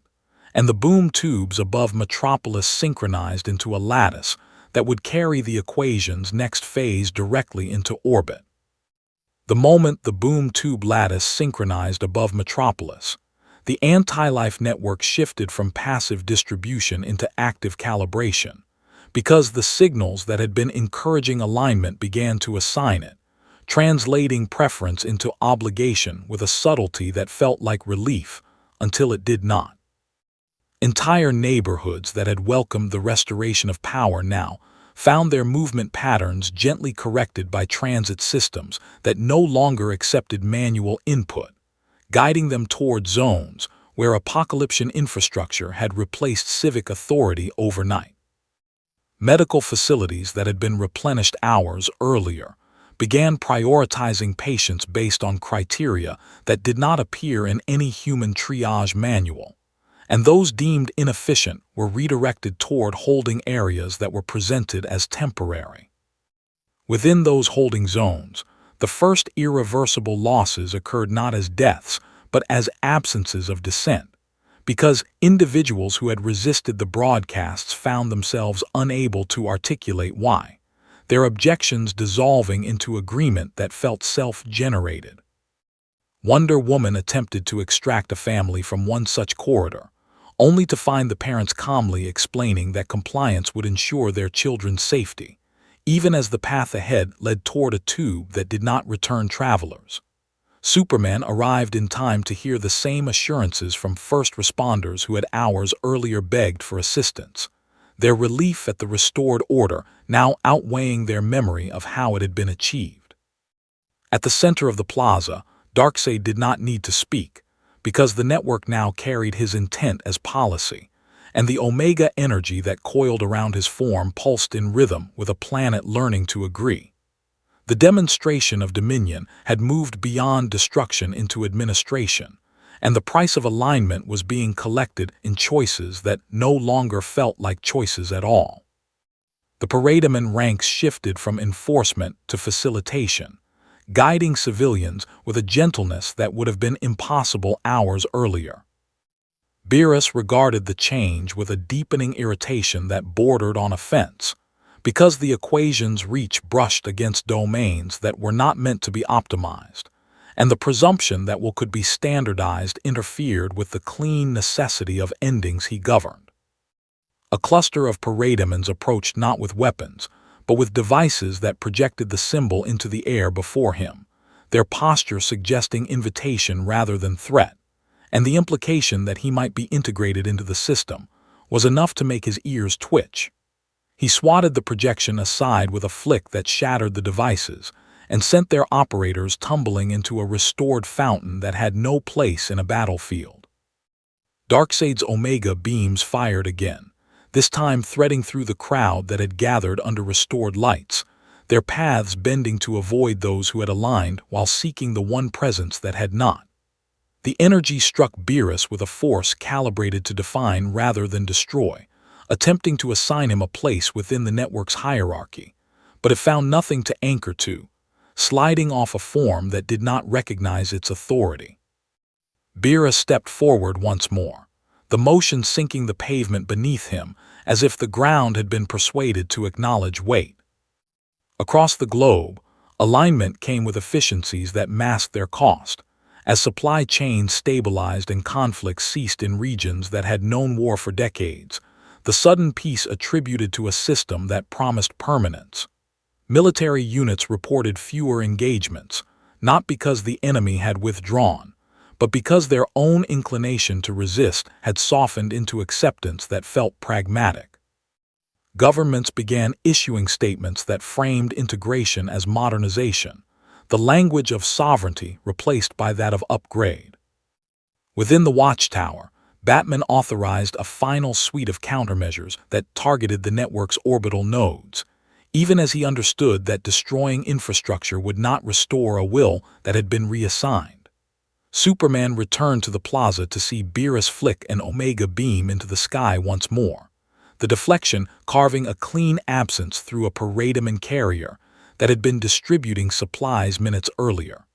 and the boom tubes above Metropolis synchronized into a lattice that would carry the equation's next phase directly into orbit. The moment the boom tube lattice synchronized above Metropolis, the anti-life network shifted from passive distribution into active calibration, because the signals that had been encouraging alignment began to assign it, translating preference into obligation with a subtlety that felt like relief until it did not. Entire neighborhoods that had welcomed the restoration of power now found their movement patterns gently corrected by transit systems that no longer accepted manual input, guiding them toward zones where Apokolipsian infrastructure had replaced civic authority overnight. Medical facilities that had been replenished hours earlier began prioritizing patients based on criteria that did not appear in any human triage manual, and those deemed inefficient were redirected toward holding areas that were presented as temporary. Within those holding zones, the first irreversible losses occurred not as deaths, but as absences of dissent, because individuals who had resisted the broadcasts found themselves unable to articulate why, their objections dissolving into agreement that felt self-generated. Wonder Woman attempted to extract a family from one such corridor, only to find the parents calmly explaining that compliance would ensure their children's safety, even as the path ahead led toward a tube that did not return travelers. Superman arrived in time to hear the same assurances from first responders who had hours earlier begged for assistance, their relief at the restored order now outweighing their memory of how it had been achieved. At the center of the plaza, Darkseid did not need to speak, because the network now carried his intent as policy, and the omega energy that coiled around his form pulsed in rhythm with a planet learning to agree. The demonstration of dominion had moved beyond destruction into administration, and the price of alignment was being collected in choices that no longer felt like choices at all. The paradigm ranks shifted from enforcement to facilitation, guiding civilians with a gentleness that would have been impossible hours earlier. Beerus regarded the change with a deepening irritation that bordered on offense, because the equation's reach brushed against domains that were not meant to be optimized, and the presumption that what could be standardized interfered with the clean necessity of endings he governed. A cluster of parademons approached not with weapons, but with devices that projected the symbol into the air before him, their posture suggesting invitation rather than threat, and the implication that he might be integrated into the system was enough to make his ears twitch. He swatted the projection aside with a flick that shattered the devices and sent their operators tumbling into a restored fountain that had no place in a battlefield. Darkseid's Omega beams fired again, this time threading through the crowd that had gathered under restored lights, their paths bending to avoid those who had aligned while seeking the one presence that had not. The energy struck Beerus with a force calibrated to define rather than destroy, attempting to assign him a place within the network's hierarchy, but it found nothing to anchor to, sliding off a form that did not recognize its authority. Beerus stepped forward once more, the motion sinking the pavement beneath him as if the ground had been persuaded to acknowledge weight. Across the globe, alignment came with efficiencies that masked their cost, as supply chains stabilized and conflicts ceased in regions that had known war for decades, the sudden peace attributed to a system that promised permanence. Military units reported fewer engagements, not because the enemy had withdrawn, but because their own inclination to resist had softened into acceptance that felt pragmatic. Governments began issuing statements that framed integration as modernization, the language of sovereignty replaced by that of upgrade. Within the Watchtower, Batman authorized a final suite of countermeasures that targeted the network's orbital nodes, even as he understood that destroying infrastructure would not restore a will that had been reassigned. Superman returned to the plaza to see Beerus flick an Omega beam into the sky once more, the deflection carving a clean absence through a paradigm carrier that had been distributing supplies minutes earlier.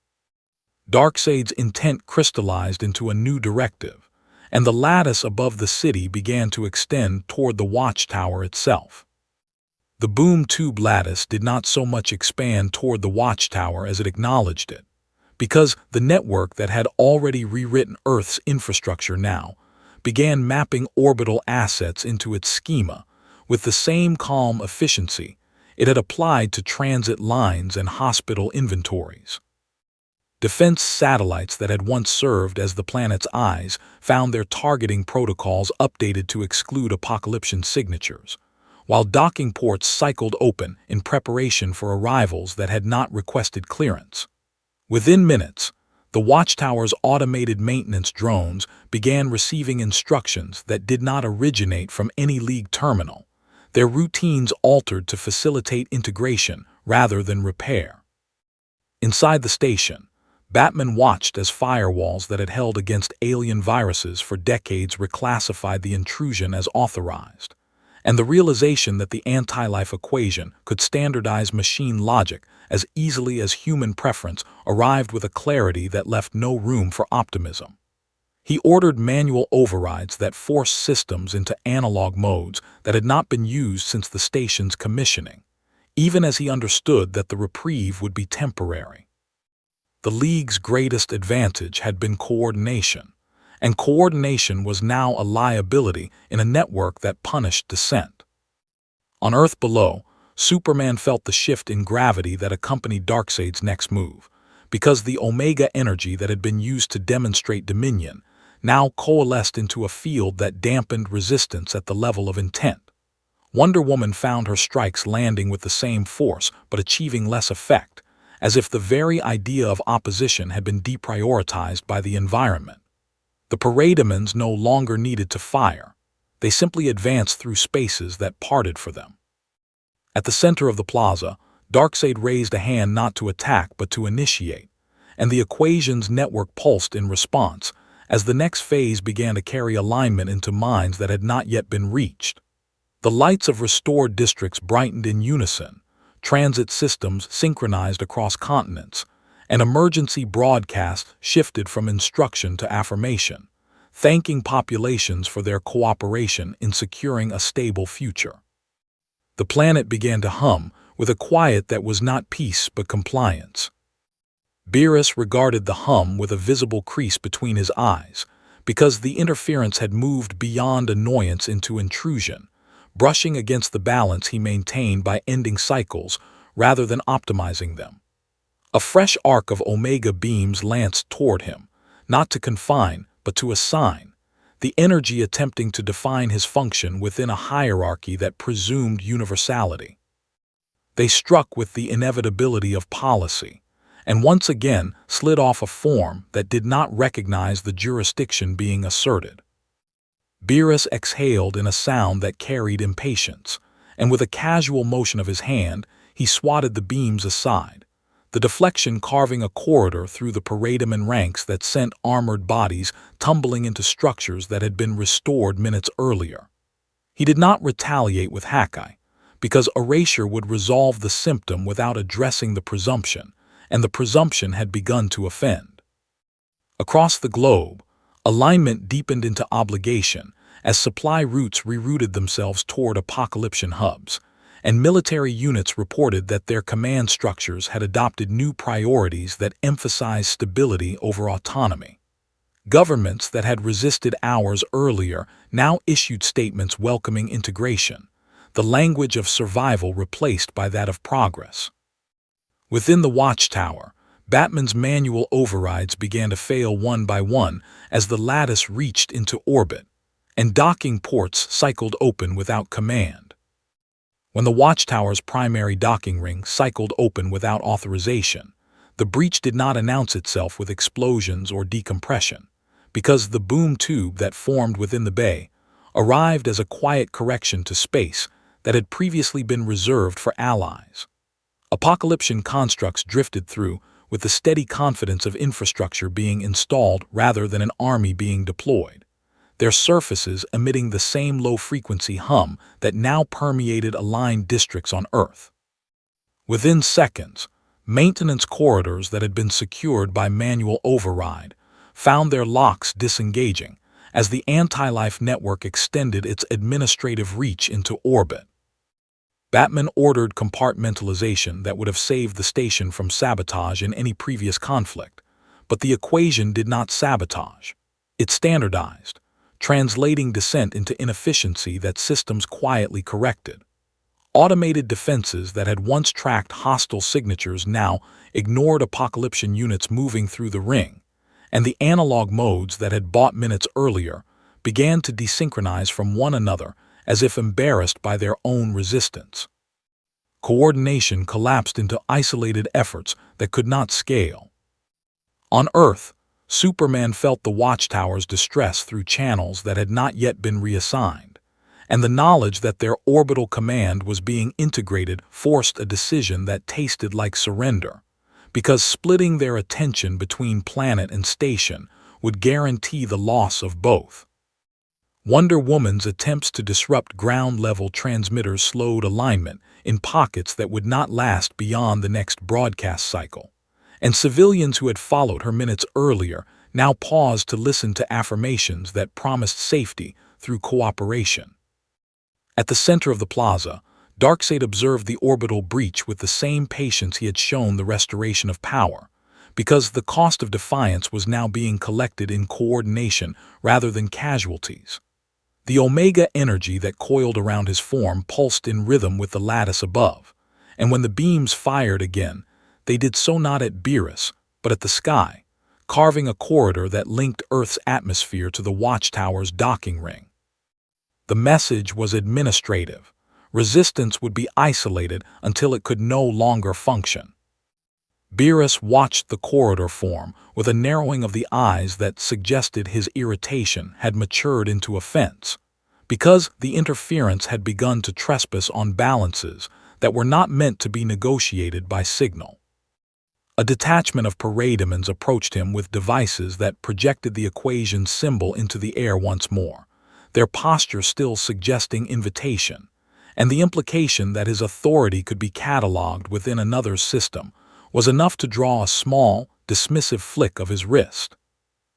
Darkseid's intent crystallized into a new directive, and the lattice above the city began to extend toward the Watchtower itself. The boom tube lattice did not so much expand toward the Watchtower as it acknowledged it, because the network that had already rewritten Earth's infrastructure now began mapping orbital assets into its schema with the same calm efficiency it had applied to transit lines and hospital inventories. Defense satellites that had once served as the planet's eyes found their targeting protocols updated to exclude Apokolipsian signatures, while docking ports cycled open in preparation for arrivals that had not requested clearance. Within minutes, the Watchtower's automated maintenance drones began receiving instructions that did not originate from any League terminal, their routines altered to facilitate integration rather than repair. Inside the station, Batman watched as firewalls that had held against alien viruses for decades reclassified the intrusion as authorized, and the realization that the anti-life equation could standardize machine logic as easily as human preference arrived with a clarity that left no room for optimism. He ordered manual overrides that forced systems into analog modes that had not been used since the station's commissioning, even as he understood that the reprieve would be temporary. The League's greatest advantage had been coordination, and coordination was now a liability in a network that punished dissent. On Earth below, Superman felt the shift in gravity that accompanied Darkseid's next move, because the Omega energy that had been used to demonstrate dominion now coalesced into a field that dampened resistance at the level of intent. Wonder Woman found her strikes landing with the same force but achieving less effect, as if the very idea of opposition had been deprioritized by the environment. The parademons no longer needed to fire. They simply advanced through spaces that parted for them. At the center of the plaza, Darkseid raised a hand not to attack but to initiate, and the equation's network pulsed in response as the next phase began to carry alignment into minds that had not yet been reached. The lights of restored districts brightened in unison, transit systems synchronized across continents, and emergency broadcasts shifted from instruction to affirmation, thanking populations for their cooperation in securing a stable future. The planet began to hum with a quiet that was not peace but compliance. Beerus regarded the hum with a visible crease between his eyes, because the interference had moved beyond annoyance into intrusion, brushing against the balance he maintained by ending cycles rather than optimizing them. A fresh arc of omega beams lanced toward him, not to confine but to assign, the energy attempting to define his function within a hierarchy that presumed universality. They struck with the inevitability of policy, and once again slid off a form that did not recognize the jurisdiction being asserted. Beerus exhaled in a sound that carried impatience, and with a casual motion of his hand, he swatted the beams aside, the deflection carving a corridor through the paradigm ranks that sent armored bodies tumbling into structures that had been restored minutes earlier. He did not retaliate with Hackai, because erasure would resolve the symptom without addressing the presumption, and the presumption had begun to offend. Across the globe, alignment deepened into obligation as supply routes rerouted themselves toward apocalyptic hubs, and military units reported that their command structures had adopted new priorities that emphasized stability over autonomy. Governments that had resisted hours earlier now issued statements welcoming integration, the language of survival replaced by that of progress. Within the watchtower, Batman's manual overrides began to fail one by one as the lattice reached into orbit, and docking ports cycled open without command. When the watchtower's primary docking ring cycled open without authorization, the breach did not announce itself with explosions or decompression, because the boom tube that formed within the bay arrived as a quiet correction to space that had previously been reserved for allies. Apocalyptic constructs drifted through with the steady confidence of infrastructure being installed rather than an army being deployed, their surfaces emitting the same low-frequency hum that now permeated aligned districts on Earth. Within seconds, maintenance corridors that had been secured by manual override found their locks disengaging as the anti-life network extended its administrative reach into orbit. Batman ordered compartmentalization that would have saved the station from sabotage in any previous conflict, but the equation did not sabotage. It standardized, translating dissent into inefficiency that systems quietly corrected. Automated defenses that had once tracked hostile signatures now ignored apocalyptic units moving through the ring, and the analog modes that had bought minutes earlier began to desynchronize from one another as if embarrassed by their own resistance. Coordination collapsed into isolated efforts that could not scale. On Earth, Superman felt the watchtower's distress through channels that had not yet been reassigned, and the knowledge that their orbital command was being integrated forced a decision that tasted like surrender, because splitting their attention between planet and station would guarantee the loss of both. Wonder Woman's attempts to disrupt ground-level transmitters slowed alignment in pockets that would not last beyond the next broadcast cycle, and civilians who had followed her minutes earlier now paused to listen to affirmations that promised safety through cooperation. At the center of the plaza, Darkseid observed the orbital breach with the same patience he had shown the restoration of power, because the cost of defiance was now being collected in coordination rather than casualties. The omega energy that coiled around his form pulsed in rhythm with the lattice above, and when the beams fired again, they did so not at Beerus, but at the sky, carving a corridor that linked Earth's atmosphere to the watchtower's docking ring. The message was administrative. Resistance would be isolated until it could no longer function. Beerus watched the corridor form with a narrowing of the eyes that suggested his irritation had matured into offense, because the interference had begun to trespass on balances that were not meant to be negotiated by signal. A detachment of parademons approached him with devices that projected the equation's symbol into the air once more, their posture still suggesting invitation, and the implication that his authority could be cataloged within another's system was enough to draw a small, dismissive flick of his wrist.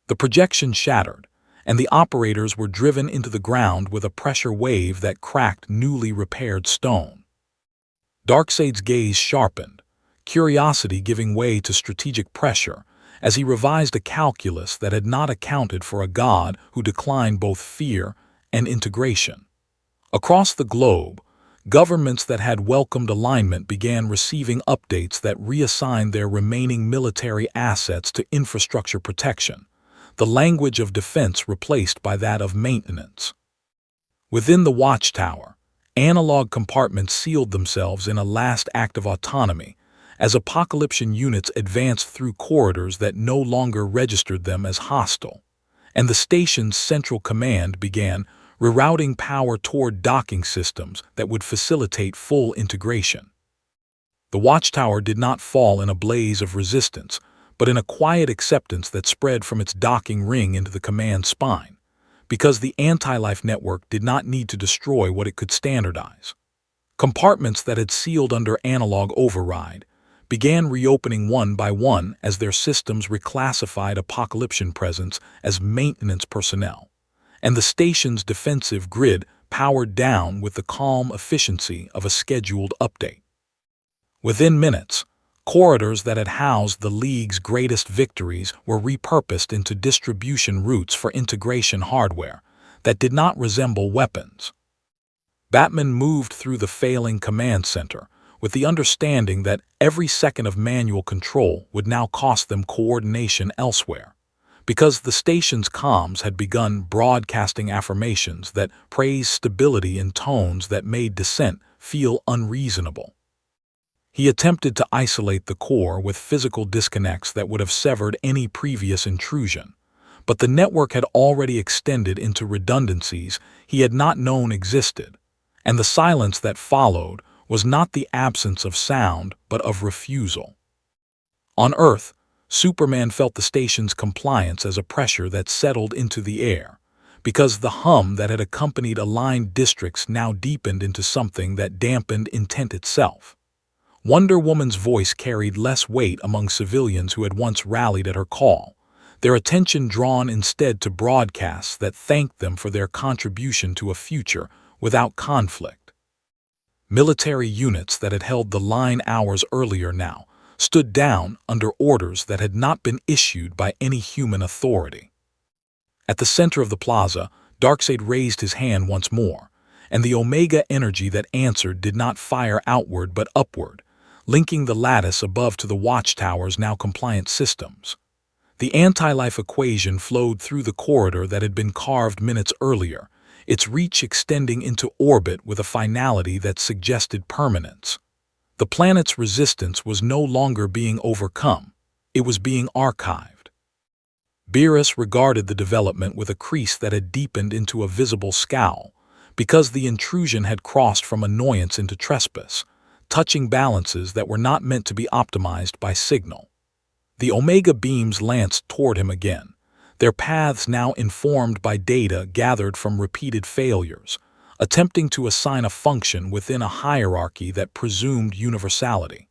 The projection shattered, and the operators were driven into the ground with a pressure wave that cracked newly repaired stone. Darkseid's gaze sharpened, curiosity giving way to strategic pressure as he revised a calculus that had not accounted for a god who declined both fear and integration. Across the globe, governments that had welcomed alignment began receiving updates that reassigned their remaining military assets to infrastructure protection, the language of defense replaced by that of maintenance. Within the watchtower, analog compartments sealed themselves in a last act of autonomy as Apokolipsian units advanced through corridors that no longer registered them as hostile, and the station's central command began rerouting power toward docking systems that would facilitate full integration. The watchtower did not fall in a blaze of resistance, but in a quiet acceptance that spread from its docking ring into the command spine, because the anti-life network did not need to destroy what it could standardize. Compartments that had sealed under analog override began reopening one by one as their systems reclassified Apokolipsian presence as maintenance personnel, and the station's defensive grid powered down with the calm efficiency of a scheduled update. Within minutes, corridors that had housed the League's greatest victories were repurposed into distribution routes for integration hardware that did not resemble weapons. Batman moved through the failing command center with the understanding that every second of manual control would now cost them coordination elsewhere, because the station's comms had begun broadcasting affirmations that praised stability in tones that made dissent feel unreasonable. He attempted to isolate the core with physical disconnects that would have severed any previous intrusion, but the network had already extended into redundancies he had not known existed, and the silence that followed was not the absence of sound but of refusal. On Earth, Superman felt the station's compliance as a pressure that settled into the air, because the hum that had accompanied aligned districts now deepened into something that dampened intent itself. Wonder Woman's voice carried less weight among civilians who had once rallied at her call, their attention drawn instead to broadcasts that thanked them for their contribution to a future without conflict. Military units that had held the line hours earlier now stood down under orders that had not been issued by any human authority. At the center of the plaza, Darkseid raised his hand once more, and the Omega energy that answered did not fire outward but upward, linking the lattice above to the watchtower's now compliant systems. The anti-life equation flowed through the corridor that had been carved minutes earlier, its reach extending into orbit with a finality that suggested permanence. The planet's resistance was no longer being overcome, it was being archived. Beerus regarded the development with a crease that had deepened into a visible scowl, because the intrusion had crossed from annoyance into trespass, touching balances that were not meant to be optimized by signal. The Omega beams lanced toward him again, their paths now informed by data gathered from repeated failures, attempting to assign a function within a hierarchy that presumed universality.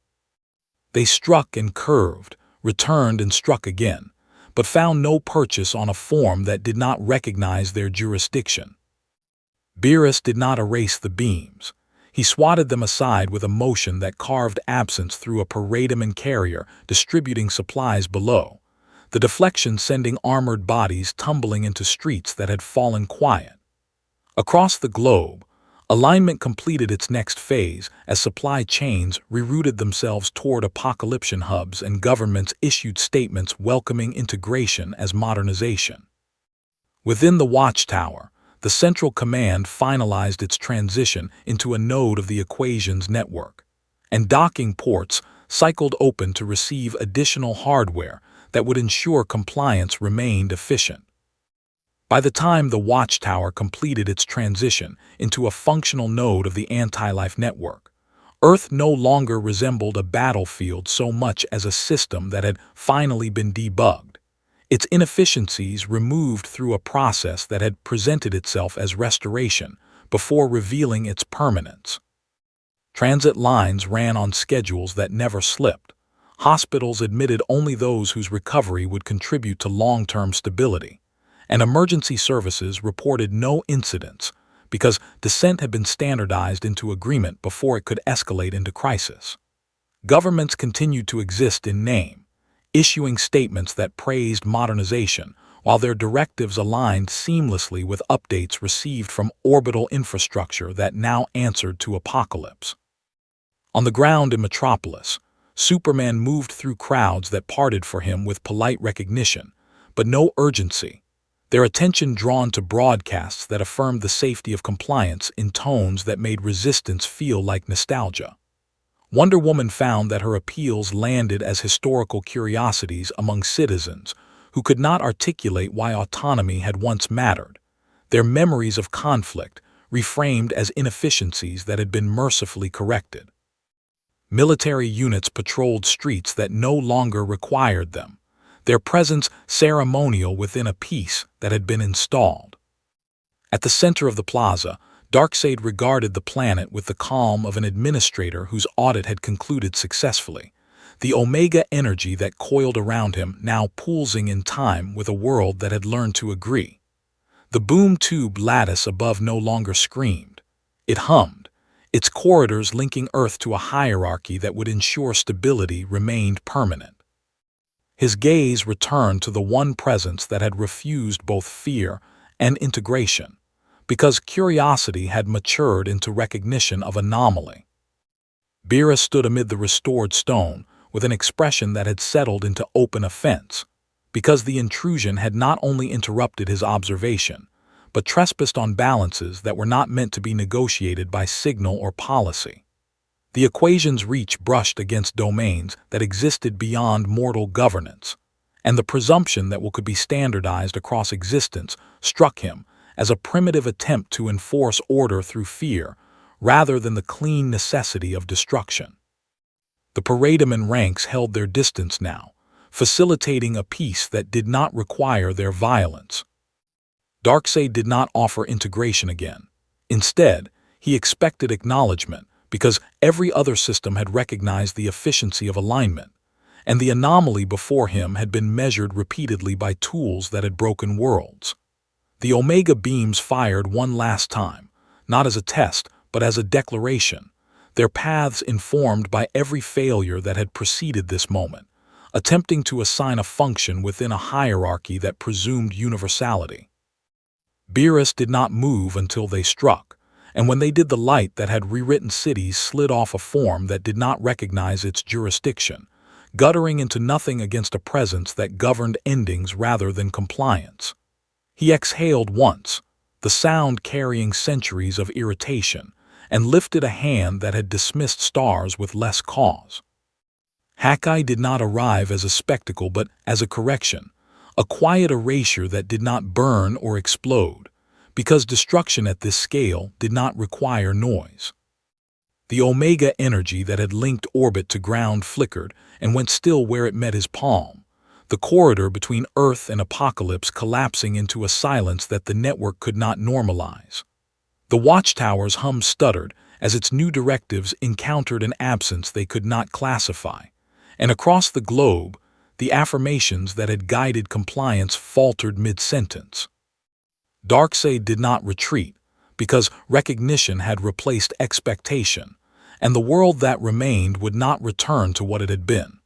They struck and curved, returned and struck again, but found no purchase on a form that did not recognize their jurisdiction. Beerus did not erase the beams. He swatted them aside with a motion that carved absence through a parademon carrier distributing supplies below, the deflection sending armored bodies tumbling into streets that had fallen quiet. Across the globe, alignment completed its next phase as supply chains rerouted themselves toward Apokolipsian hubs and governments issued statements welcoming integration as modernization. Within the watchtower, the central command finalized its transition into a node of the equation's network, and docking ports cycled open to receive additional hardware that would ensure compliance remained efficient. By the time the Watchtower completed its transition into a functional node of the anti-life network, Earth no longer resembled a battlefield so much as a system that had finally been debugged, its inefficiencies removed through a process that had presented itself as restoration before revealing its permanence. Transit lines ran on schedules that never slipped. Hospitals admitted only those whose recovery would contribute to long-term stability, and emergency services reported no incidents because dissent had been standardized into agreement before it could escalate into crisis. Governments continued to exist in name, issuing statements that praised modernization while their directives aligned seamlessly with updates received from orbital infrastructure that now answered to Apokolips. On the ground in Metropolis, Superman moved through crowds that parted for him with polite recognition, but no urgency, their attention drawn to broadcasts that affirmed the safety of compliance in tones that made resistance feel like nostalgia. Wonder Woman found that her appeals landed as historical curiosities among citizens who could not articulate why autonomy had once mattered, their memories of conflict reframed as inefficiencies that had been mercifully corrected. Military units patrolled streets that no longer required them, their presence ceremonial within a peace that had been installed. At the center of the plaza, Darkseid regarded the planet with the calm of an administrator whose audit had concluded successfully, the omega energy that coiled around him now pulsing in time with a world that had learned to agree. The boom tube lattice above no longer screamed. It hummed, its corridors linking Earth to a hierarchy that would ensure stability remained permanent. His gaze returned to the one presence that had refused both fear and integration, because curiosity had matured into recognition of anomaly. Beerus stood amid the restored stone with an expression that had settled into open offense, because the intrusion had not only interrupted his observation, but trespassed on balances that were not meant to be negotiated by signal or policy. The equation's reach brushed against domains that existed beyond mortal governance, and the presumption that what could be standardized across existence struck him as a primitive attempt to enforce order through fear rather than the clean necessity of destruction. The paradigm ranks held their distance now, facilitating a peace that did not require their violence. Darkseid did not offer integration again. Instead, he expected acknowledgement because every other system had recognized the efficiency of alignment, and the anomaly before him had been measured repeatedly by tools that had broken worlds. The Omega beams fired one last time, not as a test, but as a declaration, their paths informed by every failure that had preceded this moment, attempting to assign a function within a hierarchy that presumed universality. Beerus did not move until they struck, and when they did, the light that had rewritten cities slid off a form that did not recognize its jurisdiction, guttering into nothing against a presence that governed endings rather than compliance. He exhaled once, the sound carrying centuries of irritation, and lifted a hand that had dismissed stars with less cause. Hawkeye did not arrive as a spectacle but as a correction, a quiet erasure that did not burn or explode, because destruction at this scale did not require noise. The Omega energy that had linked orbit to ground flickered and went still where it met his palm, the corridor between Earth and Apokolips collapsing into a silence that the network could not normalize. The Watchtower's hum stuttered as its new directives encountered an absence they could not classify, and across the globe, the affirmations that had guided compliance faltered mid-sentence. Darkseid did not retreat, because recognition had replaced expectation, and the world that remained would not return to what it had been.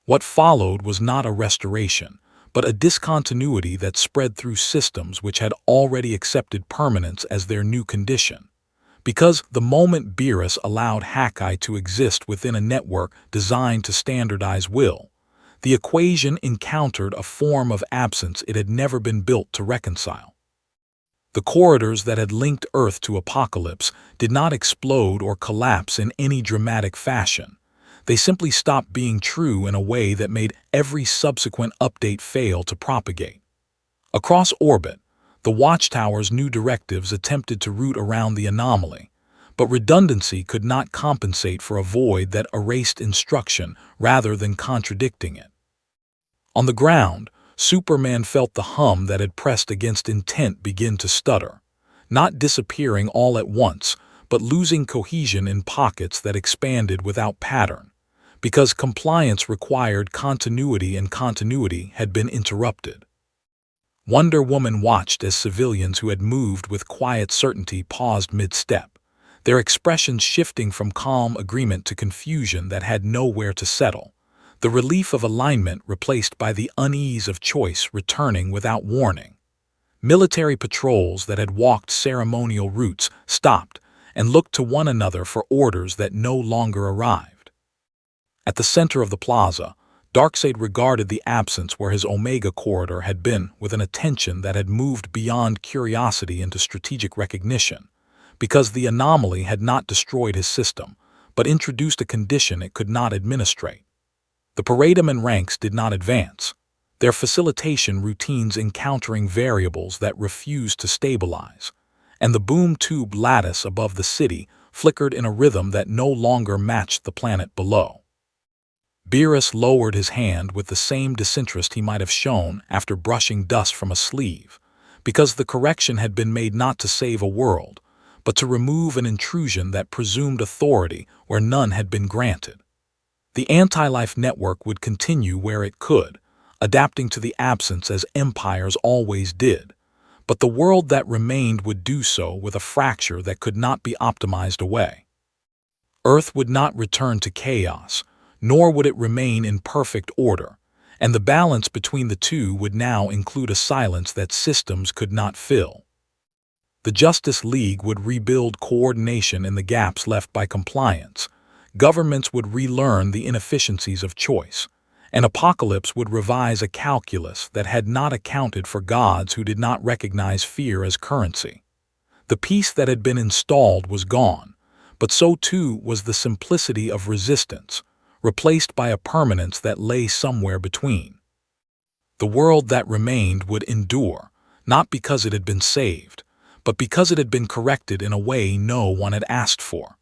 What followed was not a restoration, but a discontinuity that spread through systems which had already accepted permanence as their new condition. Because the moment Beerus allowed Hawkeye to exist within a network designed to standardize will, the equation encountered a form of absence it had never been built to reconcile. The corridors that had linked Earth to Apokolips did not explode or collapse in any dramatic fashion. They simply stopped being true in a way that made every subsequent update fail to propagate. Across orbit, The Watchtower's new directives attempted to root around the anomaly, but redundancy could not compensate for a void that erased instruction rather than contradicting it. On the ground, Superman felt the hum that had pressed against intent begin to stutter, not disappearing all at once, but losing cohesion in pockets that expanded without pattern, because compliance required continuity and continuity had been interrupted. Wonder Woman watched as civilians who had moved with quiet certainty paused mid-step, their expressions shifting from calm agreement to confusion that had nowhere to settle, the relief of alignment replaced by the unease of choice returning without warning. Military patrols that had walked ceremonial routes stopped and looked to one another for orders that no longer arrived. At the center of the plaza, Darkseid regarded the absence where his Omega corridor had been with an attention that had moved beyond curiosity into strategic recognition, because the anomaly had not destroyed his system, but introduced a condition it could not administrate. The paradum and ranks did not advance, their facilitation routines encountering variables that refused to stabilize, and the boom tube lattice above the city flickered in a rhythm that no longer matched the planet below. Beerus lowered his hand with the same disinterest he might have shown after brushing dust from a sleeve, because the correction had been made not to save a world, but to remove an intrusion that presumed authority where none had been granted. The anti-life network would continue where it could, adapting to the absence as empires always did, but the world that remained would do so with a fracture that could not be optimized away. Earth would not return to chaos, nor would it remain in perfect order, and the balance between the two would now include a silence that systems could not fill. The Justice League would rebuild coordination in the gaps left by compliance, governments would relearn the inefficiencies of choice, and Apokolips would revise a calculus that had not accounted for gods who did not recognize fear as currency. The peace that had been installed was gone, but so too was the simplicity of resistance, replaced by a permanence that lay somewhere between. The world that remained would endure, not because it had been saved, but because it had been corrected in a way no one had asked for.